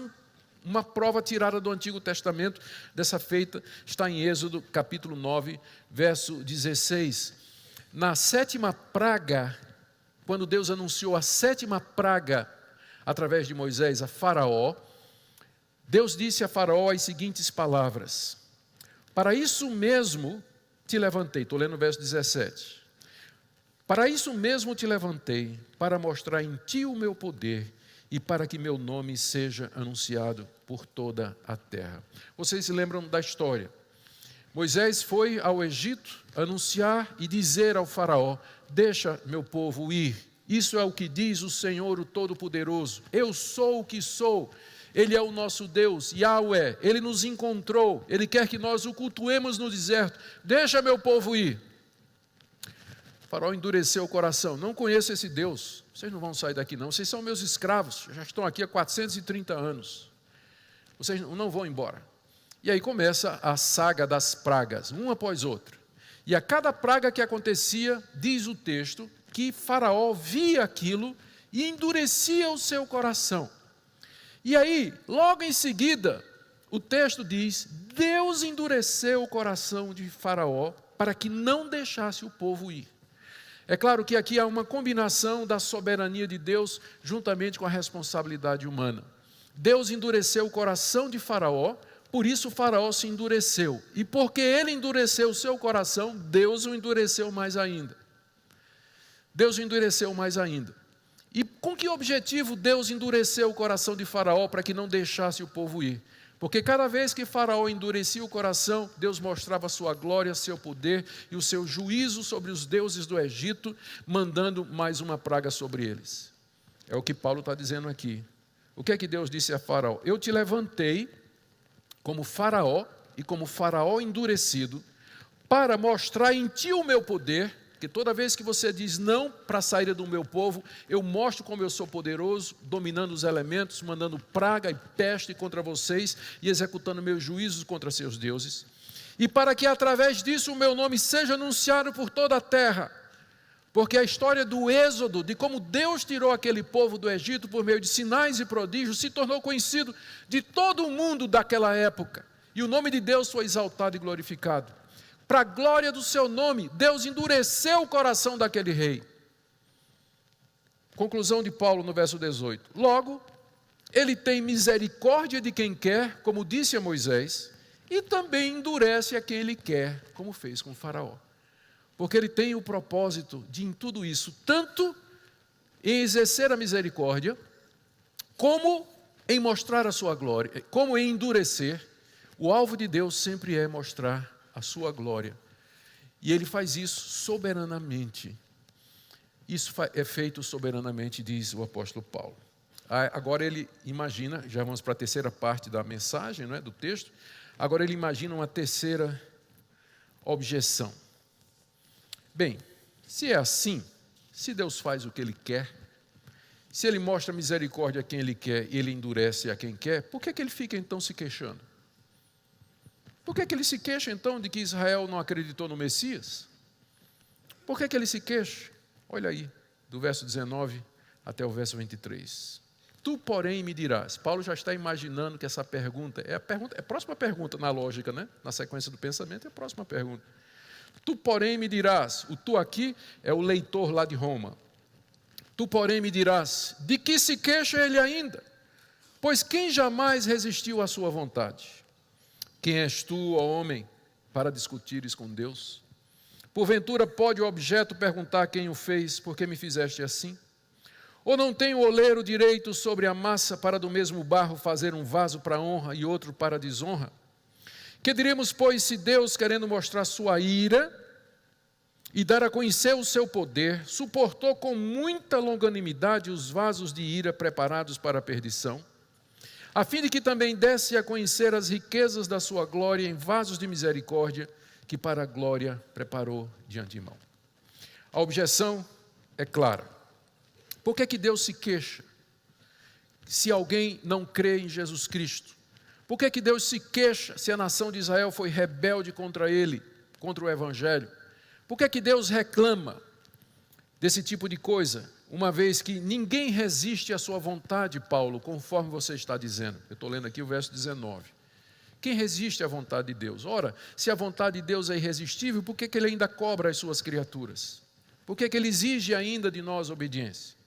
uma prova tirada do Antigo Testamento, dessa feita, está em Êxodo capítulo 9, verso 16. Na sétima praga, quando Deus anunciou a sétima praga através de Moisés a Faraó, Deus disse a Faraó as seguintes palavras: para isso mesmo te levantei, estou lendo o verso 17. Para isso mesmo te levantei, para mostrar em ti o meu poder, e para que meu nome seja anunciado por toda a terra. Vocês se lembram da história? Moisés foi ao Egito anunciar e dizer ao faraó: deixa meu povo ir. Isso é o que diz o Senhor, o Todo-Poderoso. Eu sou o que sou. Ele é o nosso Deus, Yahweh. Ele nos encontrou. Ele quer que nós o cultuemos no deserto. Deixa meu povo ir. O faraó endureceu o coração: não conheço esse Deus, vocês não vão sair daqui não, vocês são meus escravos, já estão aqui há 430 anos, vocês não vão embora. E aí começa a saga das pragas, uma após outra, e a cada praga que acontecia, diz o texto, que Faraó via aquilo e endurecia o seu coração. E aí, logo em seguida, o texto diz: Deus endureceu o coração de Faraó para que não deixasse o povo ir. É claro que aqui há uma combinação da soberania de Deus juntamente com a responsabilidade humana. Deus endureceu o coração de Faraó, por isso o Faraó se endureceu. E porque ele endureceu o seu coração, Deus o endureceu mais ainda. Deus o endureceu mais ainda. E com que objetivo Deus endureceu o coração de Faraó para que não deixasse o povo ir? Porque cada vez que Faraó endurecia o coração, Deus mostrava a sua glória, seu poder e o seu juízo sobre os deuses do Egito, mandando mais uma praga sobre eles. É o que Paulo está dizendo aqui. O que é que Deus disse a Faraó? Eu te levantei como Faraó e como Faraó endurecido, para mostrar em ti o meu poder Porque toda vez que você diz não para a saída do meu povo, eu mostro como eu sou poderoso, dominando os elementos, mandando praga e peste contra vocês e executando meus juízos contra seus deuses. E para que através disso o meu nome seja anunciado por toda a terra. Porque a história do êxodo, de como Deus tirou aquele povo do Egito por meio de sinais e prodígios, se tornou conhecido de todo o mundo daquela época. E o nome de Deus foi exaltado e glorificado. Para a glória do seu nome, Deus endureceu o coração daquele rei. Conclusão de Paulo no verso 18. Logo, ele tem misericórdia de quem quer, como disse a Moisés, e também endurece a quem ele quer, como fez com Faraó. Porque ele tem o propósito de, em tudo isso, tanto em exercer a misericórdia, como em mostrar a sua glória, como em endurecer. O alvo de Deus sempre é mostrar a sua glória. E ele faz isso soberanamente. Isso é feito soberanamente, diz o apóstolo Paulo. Agora ele imagina, já vamos para a terceira parte da mensagem, não é, do texto. Agora ele imagina uma terceira objeção. Bem, se é assim, se Deus faz o que Ele quer, se Ele mostra misericórdia a quem Ele quer e Ele endurece a quem quer, por que Ele fica então se queixando? Por que Ele se queixa então de que Israel não acreditou no Messias? Por que Ele se queixa? Olha aí, do verso 19 até o verso 23. Tu, porém, me dirás. Paulo já está imaginando que essa pergunta é a próxima pergunta na lógica, né? Na sequência do pensamento, é a próxima pergunta. Tu, porém, me dirás, o tu aqui é o leitor lá de Roma. Tu, porém, me dirás, de que se queixa ele ainda? Pois quem jamais resistiu à sua vontade? Quem és tu, ó homem, para discutires com Deus? Porventura pode o objeto perguntar quem o fez, por que me fizeste assim? Ou não tem o oleiro direito sobre a massa para do mesmo barro fazer um vaso para honra e outro para desonra? Que diríamos, pois, se Deus, querendo mostrar sua ira e dar a conhecer o seu poder, suportou com muita longanimidade os vasos de ira preparados para a perdição, a fim de que também desse a conhecer as riquezas da sua glória em vasos de misericórdia, que para a glória preparou de antemão. A objeção é clara. Por que Deus se queixa se alguém não crê em Jesus Cristo? Por que Deus se queixa se a nação de Israel foi rebelde contra ele, contra o Evangelho? Por que Deus reclama desse tipo de coisa, uma vez que ninguém resiste à sua vontade, Paulo, conforme você está dizendo? Eu estou lendo aqui o verso 19. Quem resiste à vontade de Deus? Ora, se a vontade de Deus é irresistível, por que Ele ainda cobra as suas criaturas? Por que Ele exige ainda de nós obediência?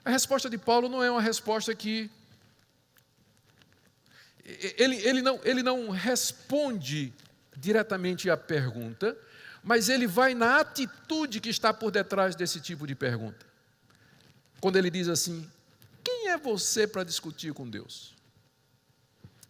A resposta de Paulo não é uma resposta que... Ele não responde diretamente à pergunta, mas ele vai na atitude que está por detrás desse tipo de pergunta. Quando ele diz assim, quem é você para discutir com Deus?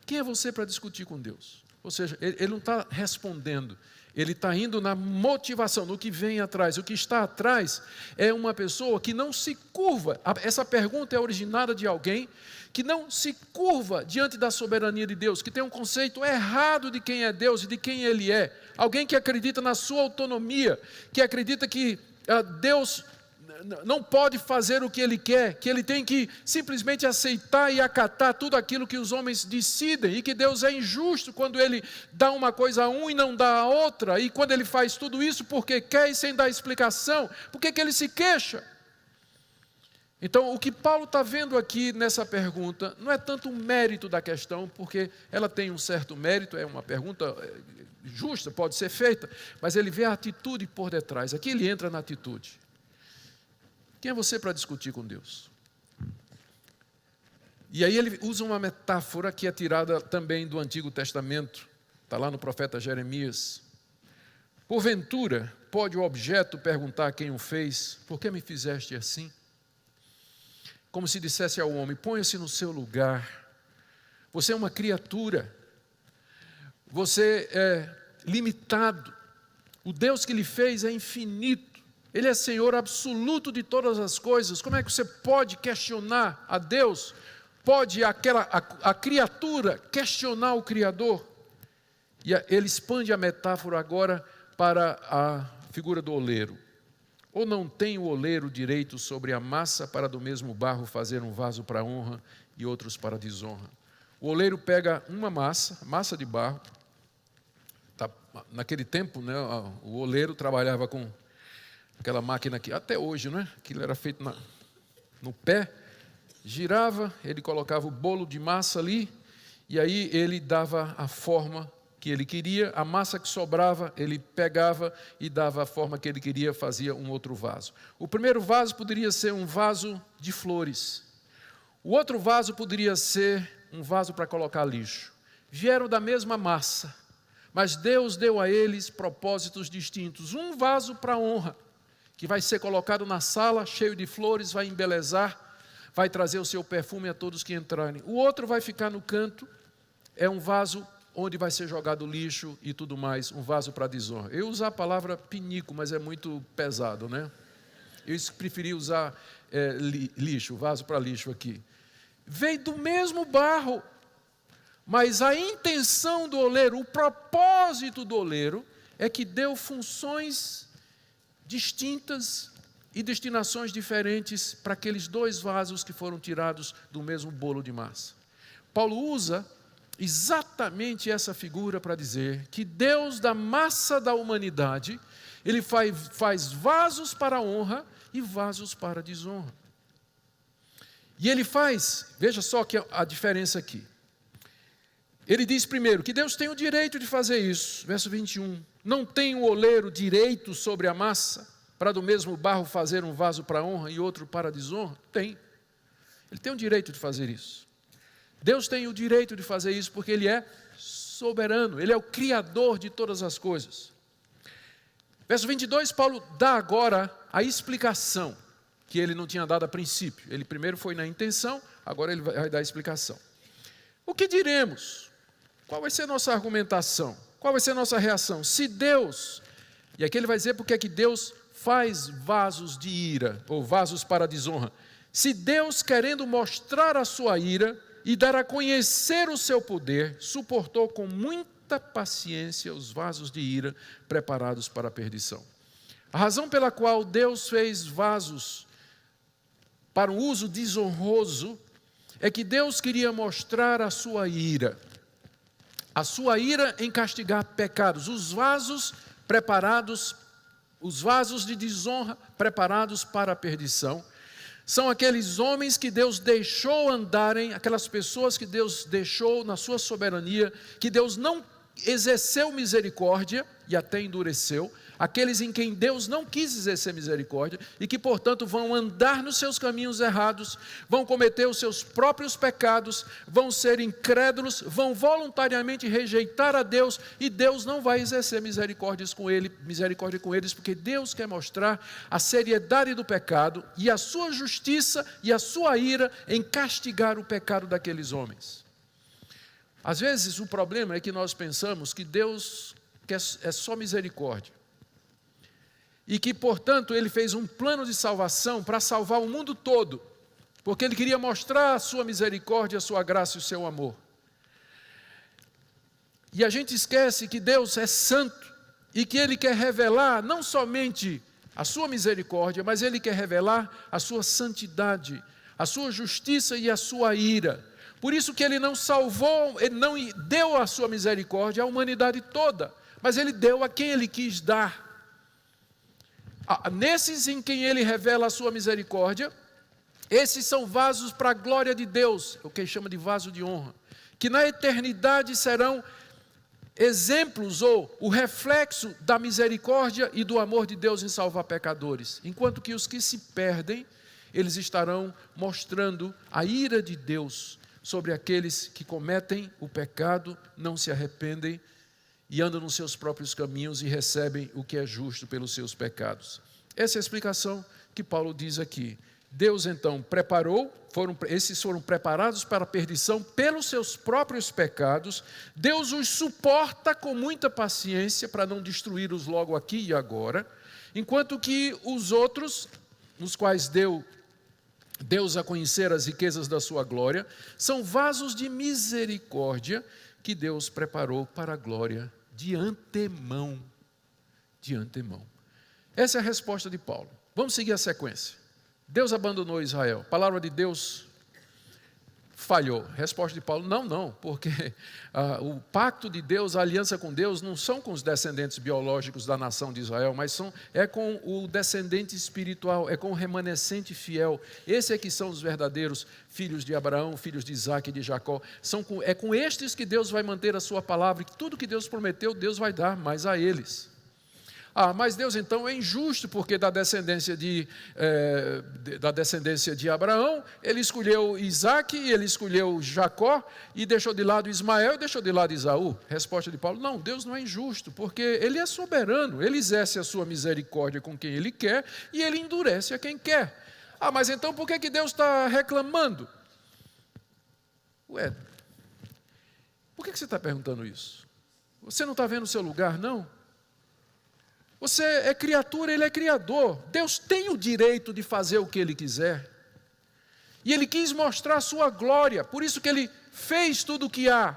Quem é você para discutir com Deus? Ou seja, ele não está respondendo, ele está indo na motivação, no que vem atrás. O que está atrás é uma pessoa que não se curva. Essa pergunta é originada de alguém que não se curva diante da soberania de Deus, que tem um conceito errado de quem é Deus e de quem Ele é. Alguém que acredita na sua autonomia, que acredita que Deus não pode fazer o que Ele quer, que Ele tem que simplesmente aceitar e acatar tudo aquilo que os homens decidem, e que Deus é injusto quando Ele dá uma coisa a um e não dá a outra, e quando Ele faz tudo isso porque quer e sem dar explicação, por que Ele se queixa? Então, o que Paulo está vendo aqui nessa pergunta não é tanto o mérito da questão, porque ela tem um certo mérito, é uma pergunta justa, pode ser feita, mas ele vê a atitude por detrás. Aqui ele entra na atitude. Quem é você para discutir com Deus? E aí ele usa uma metáfora que é tirada também do Antigo Testamento, está lá no profeta Jeremias. Porventura, pode o objeto perguntar a quem o fez, por que me fizeste assim? Como se dissesse ao homem, ponha-se no seu lugar. Você é uma criatura. Você é limitado. O Deus que lhe fez é infinito. Ele é Senhor absoluto de todas as coisas. Como é que você pode questionar a Deus? Pode a criatura questionar o Criador? E ele expande a metáfora agora para a figura do oleiro. Ou não tem o oleiro direito sobre a massa para do mesmo barro fazer um vaso para honra e outros para desonra? O oleiro pega uma massa de barro. Naquele tempo, né, o oleiro trabalhava com aquela máquina que até hoje, né, aquilo era feito no pé, girava, ele colocava o bolo de massa ali, e aí ele dava a forma que ele queria, a massa que sobrava, ele pegava e dava a forma que ele queria, fazia um outro vaso. O primeiro vaso poderia ser um vaso de flores. O outro vaso poderia ser um vaso para colocar lixo. Vieram da mesma massa, mas Deus deu a eles propósitos distintos. Um vaso para honra, que vai ser colocado na sala, cheio de flores, vai embelezar, vai trazer o seu perfume a todos que entrarem. O outro vai ficar no canto, é um vaso onde vai ser jogado lixo e tudo mais, um vaso para desonra. Eu usar a palavra pinico, mas é muito pesado, né? Eu preferi usar lixo, vaso para lixo aqui. Veio do mesmo barro, mas a intenção do oleiro, o propósito do oleiro, é que deu funções distintas e destinações diferentes para aqueles dois vasos que foram tirados do mesmo bolo de massa. Paulo usa exatamente essa figura para dizer que Deus, da massa da humanidade, ele faz vasos para honra e vasos para desonra. E ele faz, veja só que a diferença aqui. Ele diz primeiro que Deus tem o direito de fazer isso, verso 21. Não tem o oleiro direito sobre a massa, para do mesmo barro fazer um vaso para honra e outro para desonra? Tem. Ele tem o direito de fazer isso. Deus tem o direito de fazer isso porque Ele é soberano, Ele é o Criador de todas as coisas. Verso 22, Paulo dá agora a explicação que ele não tinha dado a princípio. Ele primeiro foi na intenção, agora ele vai dar a explicação. O que diremos? Qual vai ser a nossa argumentação? Qual vai ser a nossa reação? Se Deus, e aqui ele vai dizer porque é que Deus faz vasos de ira, ou vasos para desonra. Se Deus, querendo mostrar a sua ira e dar a conhecer o seu poder, suportou com muita paciência os vasos de ira preparados para a perdição. A razão pela qual Deus fez vasos para um uso desonroso é que Deus queria mostrar a sua ira em castigar pecados. Os vasos preparados, os vasos de desonra preparados para a perdição, são aqueles homens que Deus deixou andarem, aquelas pessoas que Deus deixou na sua soberania, que Deus não exerceu misericórdia e até endureceu, aqueles em quem Deus não quis exercer misericórdia e que, portanto, vão andar nos seus caminhos errados, vão cometer os seus próprios pecados, vão ser incrédulos, vão voluntariamente rejeitar a Deus e Deus não vai exercer misericórdia com eles, porque Deus quer mostrar a seriedade do pecado e a sua justiça e a sua ira em castigar o pecado daqueles homens. Às vezes o problema é que nós pensamos que Deus é só misericórdia. E que, portanto, Ele fez um plano de salvação para salvar o mundo todo, porque Ele queria mostrar a sua misericórdia, a sua graça e o seu amor. E a gente esquece que Deus é santo e que Ele quer revelar não somente a sua misericórdia, mas Ele quer revelar a sua santidade, a sua justiça e a sua ira. Por isso que Ele não salvou, Ele não deu a sua misericórdia à humanidade toda, mas Ele deu a quem Ele quis dar. Nesses em quem Ele revela a sua misericórdia, esses são vasos para a glória de Deus, o que ele chama de vaso de honra, que na eternidade serão exemplos ou o reflexo da misericórdia e do amor de Deus em salvar pecadores, enquanto que os que se perdem, eles estarão mostrando a ira de Deus sobre aqueles que cometem o pecado, não se arrependem e andam nos seus próprios caminhos e recebem o que é justo pelos seus pecados. Essa é a explicação que Paulo diz aqui. Deus então preparou, esses foram preparados para a perdição pelos seus próprios pecados. Deus os suporta com muita paciência para não destruí-los logo aqui e agora, enquanto que os outros, nos quais Deus a conhecer as riquezas da sua glória, são vasos de misericórdia que Deus preparou para a glória de antemão. De antemão. Essa é a resposta de Paulo. Vamos seguir a sequência. Deus abandonou Israel. A palavra de Deus falhou. Resposta de Paulo, não, porque o pacto de Deus, a aliança com Deus, não são com os descendentes biológicos da nação de Israel, mas é com o descendente espiritual, é com o remanescente fiel. Esse é que são os verdadeiros filhos de Abraão, filhos de Isaac e de Jacó. É com estes que Deus vai manter a sua palavra, e tudo que Deus prometeu, Deus vai dar mais a eles. Mas Deus então é injusto, porque da descendência de Abraão, ele escolheu Isaac, ele escolheu Jacó, e deixou de lado Ismael e deixou de lado Esaú. Resposta de Paulo, não, Deus não é injusto, porque ele é soberano, ele exerce a sua misericórdia com quem ele quer, e ele endurece a quem quer. Mas então por que Deus está reclamando? Por que você está perguntando isso? Você não está vendo o seu lugar, não? Você é criatura, ele é criador. Deus tem o direito de fazer o que ele quiser. E ele quis mostrar a sua glória, por isso que ele fez tudo o que há.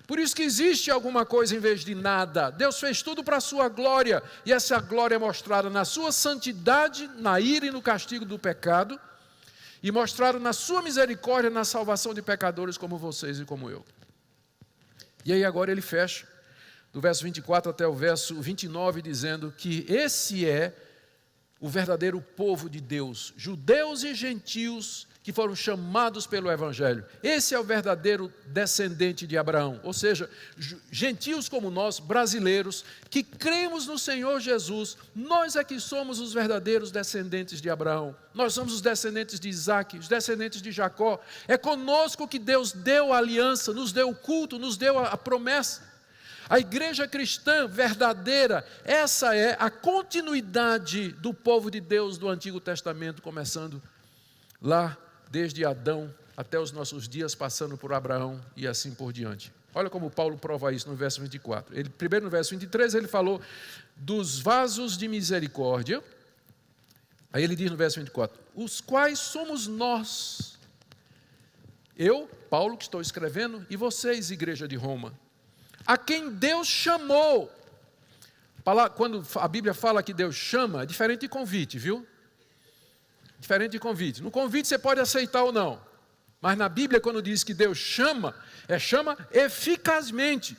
Por isso que existe alguma coisa em vez de nada. Deus fez tudo para a sua glória, e essa glória é mostrada na sua santidade, na ira e no castigo do pecado, e mostrada na sua misericórdia, na salvação de pecadores como vocês e como eu. E aí agora ele fecha, do verso 24 até o verso 29, dizendo que esse é o verdadeiro povo de Deus, judeus e gentios que foram chamados pelo Evangelho. Esse é o verdadeiro descendente de Abraão, ou seja, gentios como nós, brasileiros, que cremos no Senhor Jesus, nós é que somos os verdadeiros descendentes de Abraão. Nós somos os descendentes de Isaac, os descendentes de Jacó. É conosco que Deus deu a aliança, nos deu o culto, nos deu a promessa. A igreja cristã verdadeira, essa é a continuidade do povo de Deus do Antigo Testamento, começando lá desde Adão até os nossos dias, passando por Abraão e assim por diante. Olha como Paulo prova isso no verso 24. Primeiro no verso 23 ele falou dos vasos de misericórdia. Aí ele diz no verso 24, os quais somos nós. Eu, Paulo, que estou escrevendo, e vocês, igreja de Roma, a quem Deus chamou. Quando a Bíblia fala que Deus chama, é diferente de convite, viu? Diferente de convite. No convite você pode aceitar ou não. Mas na Bíblia, quando diz que Deus chama, chama eficazmente.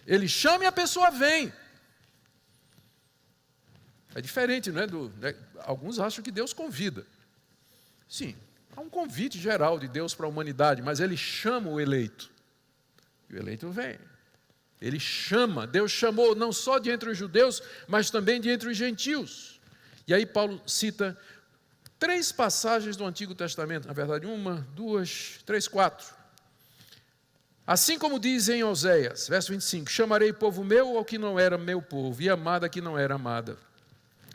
Ele chama e a pessoa vem. É diferente, não é? Alguns acham que Deus convida. Sim, há um convite geral de Deus para a humanidade, mas Ele chama o eleito. E o eleito vem. Ele chama, Deus chamou não só de entre os judeus, mas também de entre os gentios. E aí Paulo cita 3 passagens do Antigo Testamento, na verdade 1, 2, 3, 4. Assim como diz em Oséias, verso 25, chamarei povo meu ao que não era meu povo, e amada que não era amada.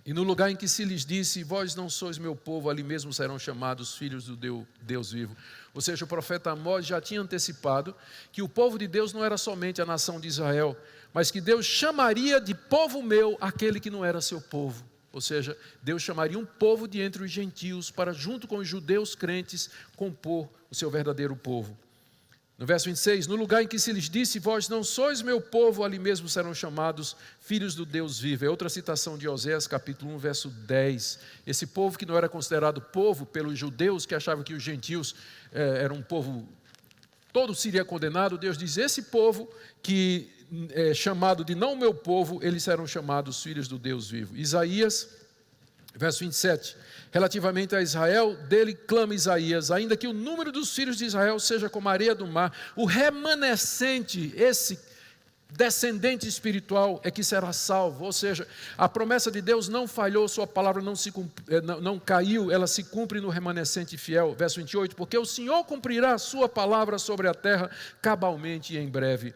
E no lugar em que se lhes disse, vós não sois meu povo, ali mesmo serão chamados filhos do Deus vivo. Ou seja, o profeta Amós já tinha antecipado que o povo de Deus não era somente a nação de Israel, mas que Deus chamaria de povo meu aquele que não era seu povo. Ou seja, Deus chamaria um povo de entre os gentios para, junto com os judeus crentes, compor o seu verdadeiro povo. No verso 26, no lugar em que se lhes disse, vós não sois meu povo, ali mesmo serão chamados filhos do Deus vivo. É outra citação de Oséias, capítulo 1, verso 10. Esse povo que não era considerado povo pelos judeus, que achavam que os gentios eram um povo, todo seria condenado, Deus diz, esse povo que é chamado de não meu povo, eles serão chamados filhos do Deus vivo. Isaías, verso 27, relativamente a Israel, dele clama Isaías, ainda que o número dos filhos de Israel seja como a areia do mar, o remanescente, esse descendente espiritual é que será salvo. Ou seja, a promessa de Deus não falhou, sua palavra não caiu, ela se cumpre no remanescente fiel. Verso 28, porque o Senhor cumprirá a sua palavra sobre a terra cabalmente e em breve.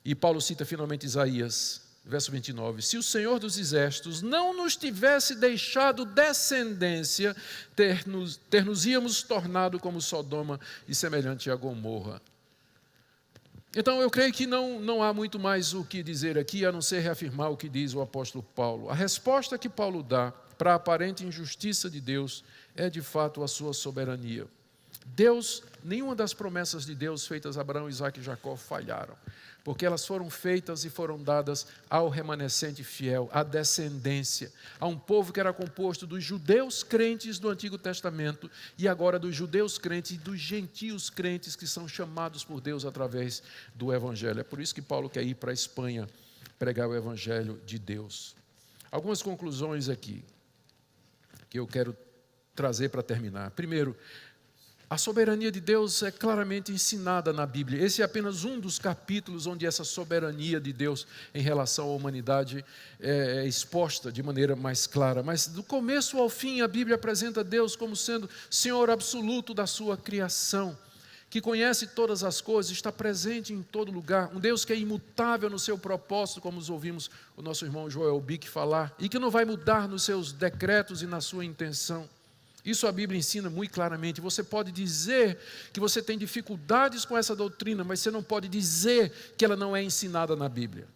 E Paulo cita finalmente Isaías, verso 29, se o Senhor dos Exércitos não nos tivesse deixado descendência, ter-nos-íamos tornado como Sodoma e semelhante a Gomorra. Então eu creio que não há muito mais o que dizer aqui, a não ser reafirmar o que diz o apóstolo Paulo. A resposta que Paulo dá para a aparente injustiça de Deus é de fato a sua soberania. Nenhuma das promessas de Deus feitas a Abraão, Isaque e Jacó falharam, porque elas foram feitas e foram dadas ao remanescente fiel, à descendência, a um povo que era composto dos judeus crentes do Antigo Testamento e agora dos judeus crentes e dos gentios crentes que são chamados por Deus através do Evangelho. É por isso que Paulo quer ir para a Espanha pregar o Evangelho de Deus. Algumas conclusões aqui que eu quero trazer para terminar. Primeiro, a soberania de Deus é claramente ensinada na Bíblia. Esse é apenas um dos capítulos onde essa soberania de Deus em relação à humanidade é exposta de maneira mais clara. Mas do começo ao fim, a Bíblia apresenta Deus como sendo Senhor absoluto da sua criação, que conhece todas as coisas, está presente em todo lugar. Um Deus que é imutável no seu propósito, como ouvimos o nosso irmão Joel Bick falar, e que não vai mudar nos seus decretos e na sua intenção. Isso a Bíblia ensina muito claramente. Você pode dizer que você tem dificuldades com essa doutrina, mas você não pode dizer que ela não é ensinada na Bíblia.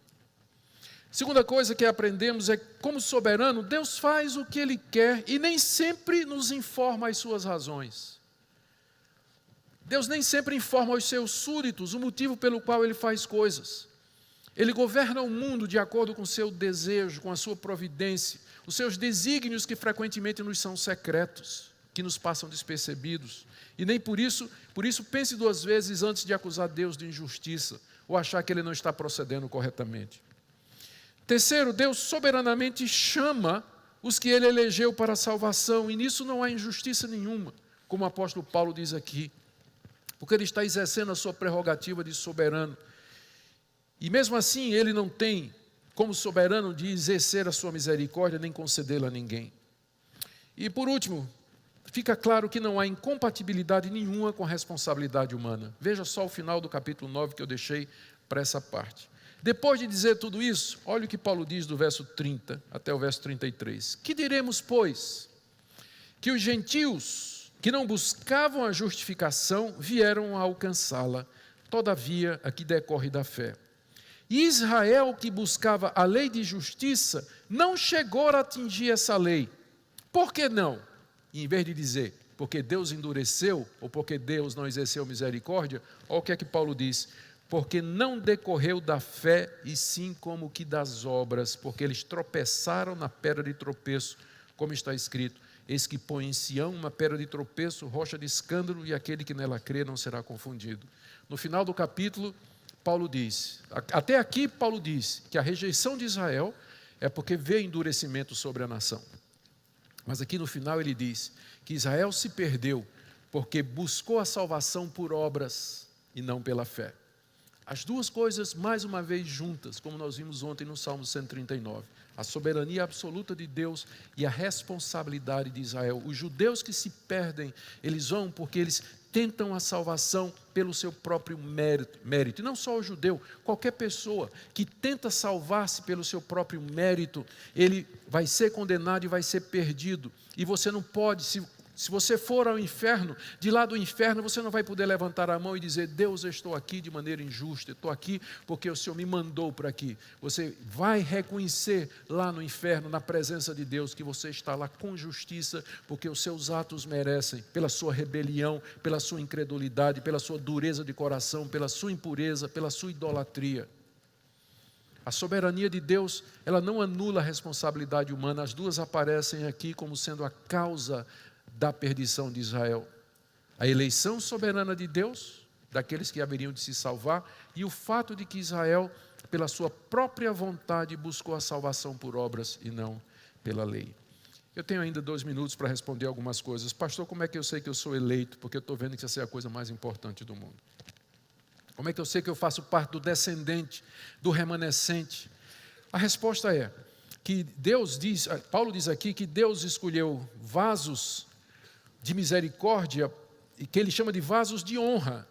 Segunda coisa que aprendemos é como soberano, Deus faz o que Ele quer e nem sempre nos informa as suas razões. Deus nem sempre informa aos seus súditos o motivo pelo qual Ele faz coisas. Ele governa o mundo de acordo com o seu desejo, com a sua providência, os seus desígnios que frequentemente nos são secretos, que nos passam despercebidos. E nem por isso pense duas vezes antes de acusar Deus de injustiça ou achar que Ele não está procedendo corretamente. Terceiro, Deus soberanamente chama os que Ele elegeu para a salvação, e nisso não há injustiça nenhuma, como o apóstolo Paulo diz aqui, porque Ele está exercendo a sua prerrogativa de soberano. E mesmo assim, Ele não tem, como soberano, de exercer a sua misericórdia, nem concedê-la a ninguém. E por último, fica claro que não há incompatibilidade nenhuma com a responsabilidade humana. Veja só o final do capítulo 9 que eu deixei para essa parte. Depois de dizer tudo isso, olha o que Paulo diz do verso 30 até o verso 33. Que diremos, pois? Que os gentios que não buscavam a justificação vieram a alcançá-la, todavia a que decorre da fé. E Israel, que buscava a lei de justiça, não chegou a atingir essa lei. Por que não? E em vez de dizer, porque Deus endureceu, ou porque Deus não exerceu misericórdia, olha o que é que Paulo diz. Porque não decorreu da fé, e sim como que das obras, porque eles tropeçaram na pedra de tropeço, como está escrito. Eis que põe em Sião uma pedra de tropeço, rocha de escândalo, e aquele que nela crê não será confundido. No final do capítulo, Paulo diz, até aqui Paulo diz que a rejeição de Israel é porque vê endurecimento sobre a nação. Mas aqui no final ele diz que Israel se perdeu porque buscou a salvação por obras e não pela fé. As duas coisas mais uma vez juntas, como nós vimos ontem no Salmo 139. A soberania absoluta de Deus e a responsabilidade de Israel. Os judeus que se perdem, eles vão porque eles tentam a salvação pelo seu próprio mérito. E não só o judeu, qualquer pessoa que tenta salvar-se pelo seu próprio mérito, ele vai ser condenado e vai ser perdido. E você não pode, se você for ao inferno, de lá do inferno você não vai poder levantar a mão e dizer, Deus, eu estou aqui de maneira injusta, eu estou aqui porque o Senhor me mandou por aqui. Você vai reconhecer lá no inferno, na presença de Deus, que você está lá com justiça, porque os seus atos merecem, pela sua rebelião, pela sua incredulidade, pela sua dureza de coração, pela sua impureza, pela sua idolatria. A soberania de Deus, ela não anula a responsabilidade humana, as duas aparecem aqui como sendo a causa da perdição de Israel. A eleição soberana de Deus, daqueles que haveriam de se salvar, e o fato de que Israel, pela sua própria vontade, buscou a salvação por obras e não pela lei. Eu tenho ainda 2 minutos para responder algumas coisas. Pastor, como é que eu sei que eu sou eleito? Porque eu estou vendo que essa é a coisa mais importante do mundo. Como é que eu sei que eu faço parte do descendente, do remanescente? A resposta é que Deus diz, Paulo diz aqui que Deus escolheu vasos de misericórdia, e que ele chama de vasos de honra,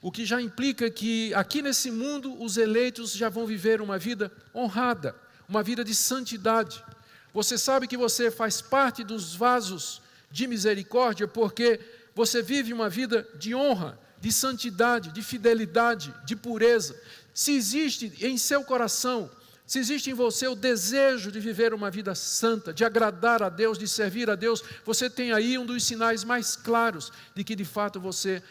o que já implica que aqui nesse mundo os eleitos já vão viver uma vida honrada, uma vida de santidade. Você sabe que você faz parte dos vasos de misericórdia porque você vive uma vida de honra, de santidade, de fidelidade, de pureza. Se existe em seu coração se existe em você o desejo de viver uma vida santa, de agradar a Deus, de servir a Deus, você tem aí um dos sinais mais claros de que de fato você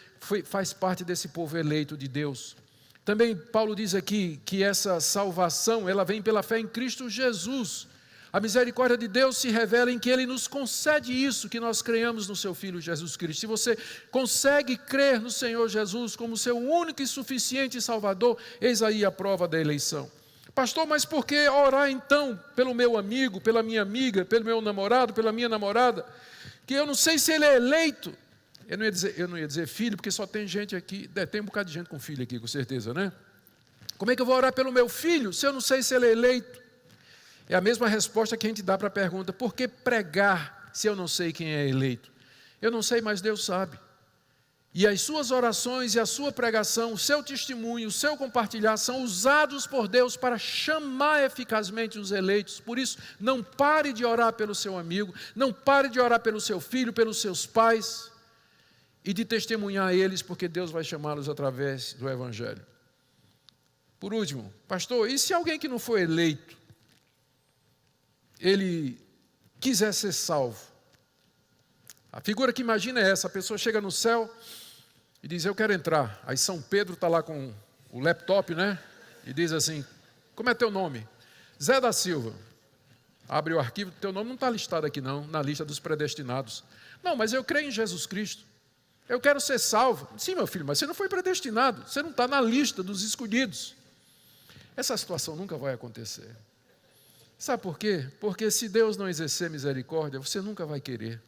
faz parte desse povo eleito de Deus. Também Paulo diz aqui que essa salvação, ela vem pela fé em Cristo Jesus. A misericórdia de Deus se revela em que Ele nos concede isso, que nós creiamos no Seu Filho Jesus Cristo. Se você consegue crer no Senhor Jesus como seu único e suficiente Salvador, eis aí a prova da eleição. Pastor, mas por que orar então pelo meu amigo, pela minha amiga, pelo meu namorado, pela minha namorada, que eu não sei se ele é eleito? Eu não ia dizer filho, porque só tem gente aqui, tem um bocado de gente com filho aqui, com certeza, né? Como é que eu vou orar pelo meu filho, se eu não sei se ele é eleito? É a mesma resposta que a gente dá para a pergunta, por que pregar se eu não sei quem é eleito? Eu não sei, mas Deus sabe. E as suas orações e a sua pregação, o seu testemunho, o seu compartilhar são usados por Deus para chamar eficazmente os eleitos. Por isso, não pare de orar pelo seu amigo, não pare de orar pelo seu filho, pelos seus pais e de testemunhar a eles, porque Deus vai chamá-los através do Evangelho. Por último, pastor, e se alguém que não foi eleito, ele quiser ser salvo? A figura que imagina é essa, a pessoa chega no céu e diz, eu quero entrar. Aí São Pedro está lá com o laptop, né? E diz assim, como é teu nome? Zé da Silva. Abre o arquivo, teu nome não está listado aqui não, na lista dos predestinados. Não, mas eu creio em Jesus Cristo. Eu quero ser salvo. Sim, meu filho, mas você não foi predestinado. Você não está na lista dos escolhidos. Essa situação nunca vai acontecer. Sabe por quê? Porque se Deus não exercer misericórdia, você nunca vai querer.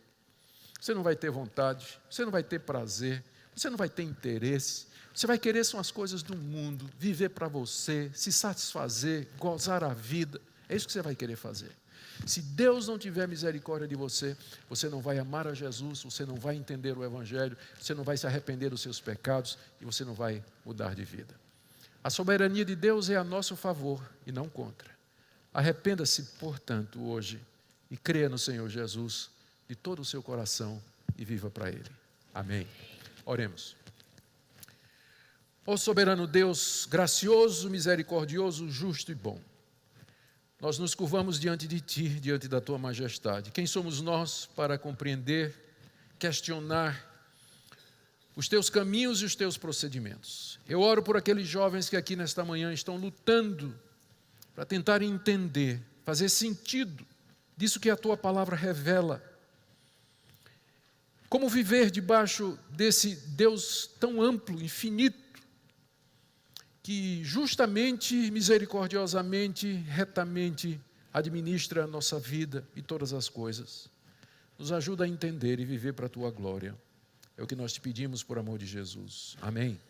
Você não vai ter vontade, você não vai ter prazer, você não vai ter interesse. Você vai querer são as coisas do mundo, viver para você, se satisfazer, gozar a vida. É isso que você vai querer fazer. Se Deus não tiver misericórdia de você, você não vai amar a Jesus, você não vai entender o Evangelho, você não vai se arrepender dos seus pecados e você não vai mudar de vida. A soberania de Deus é a nosso favor e não contra. Arrependa-se, portanto, hoje e creia no Senhor Jesus de todo o seu coração e viva para Ele. Amém. Oremos. Ó soberano Deus, gracioso, misericordioso, justo e bom, nós nos curvamos diante de Ti, diante da Tua majestade. Quem somos nós para compreender, questionar os Teus caminhos e os Teus procedimentos? Eu oro por aqueles jovens que aqui nesta manhã estão lutando para tentar entender, fazer sentido disso que a Tua palavra revela. Como viver debaixo desse Deus tão amplo, infinito, que justamente, misericordiosamente, retamente administra a nossa vida e todas as coisas. Nos ajuda a entender e viver para a Tua glória. É o que nós te pedimos por amor de Jesus. Amém.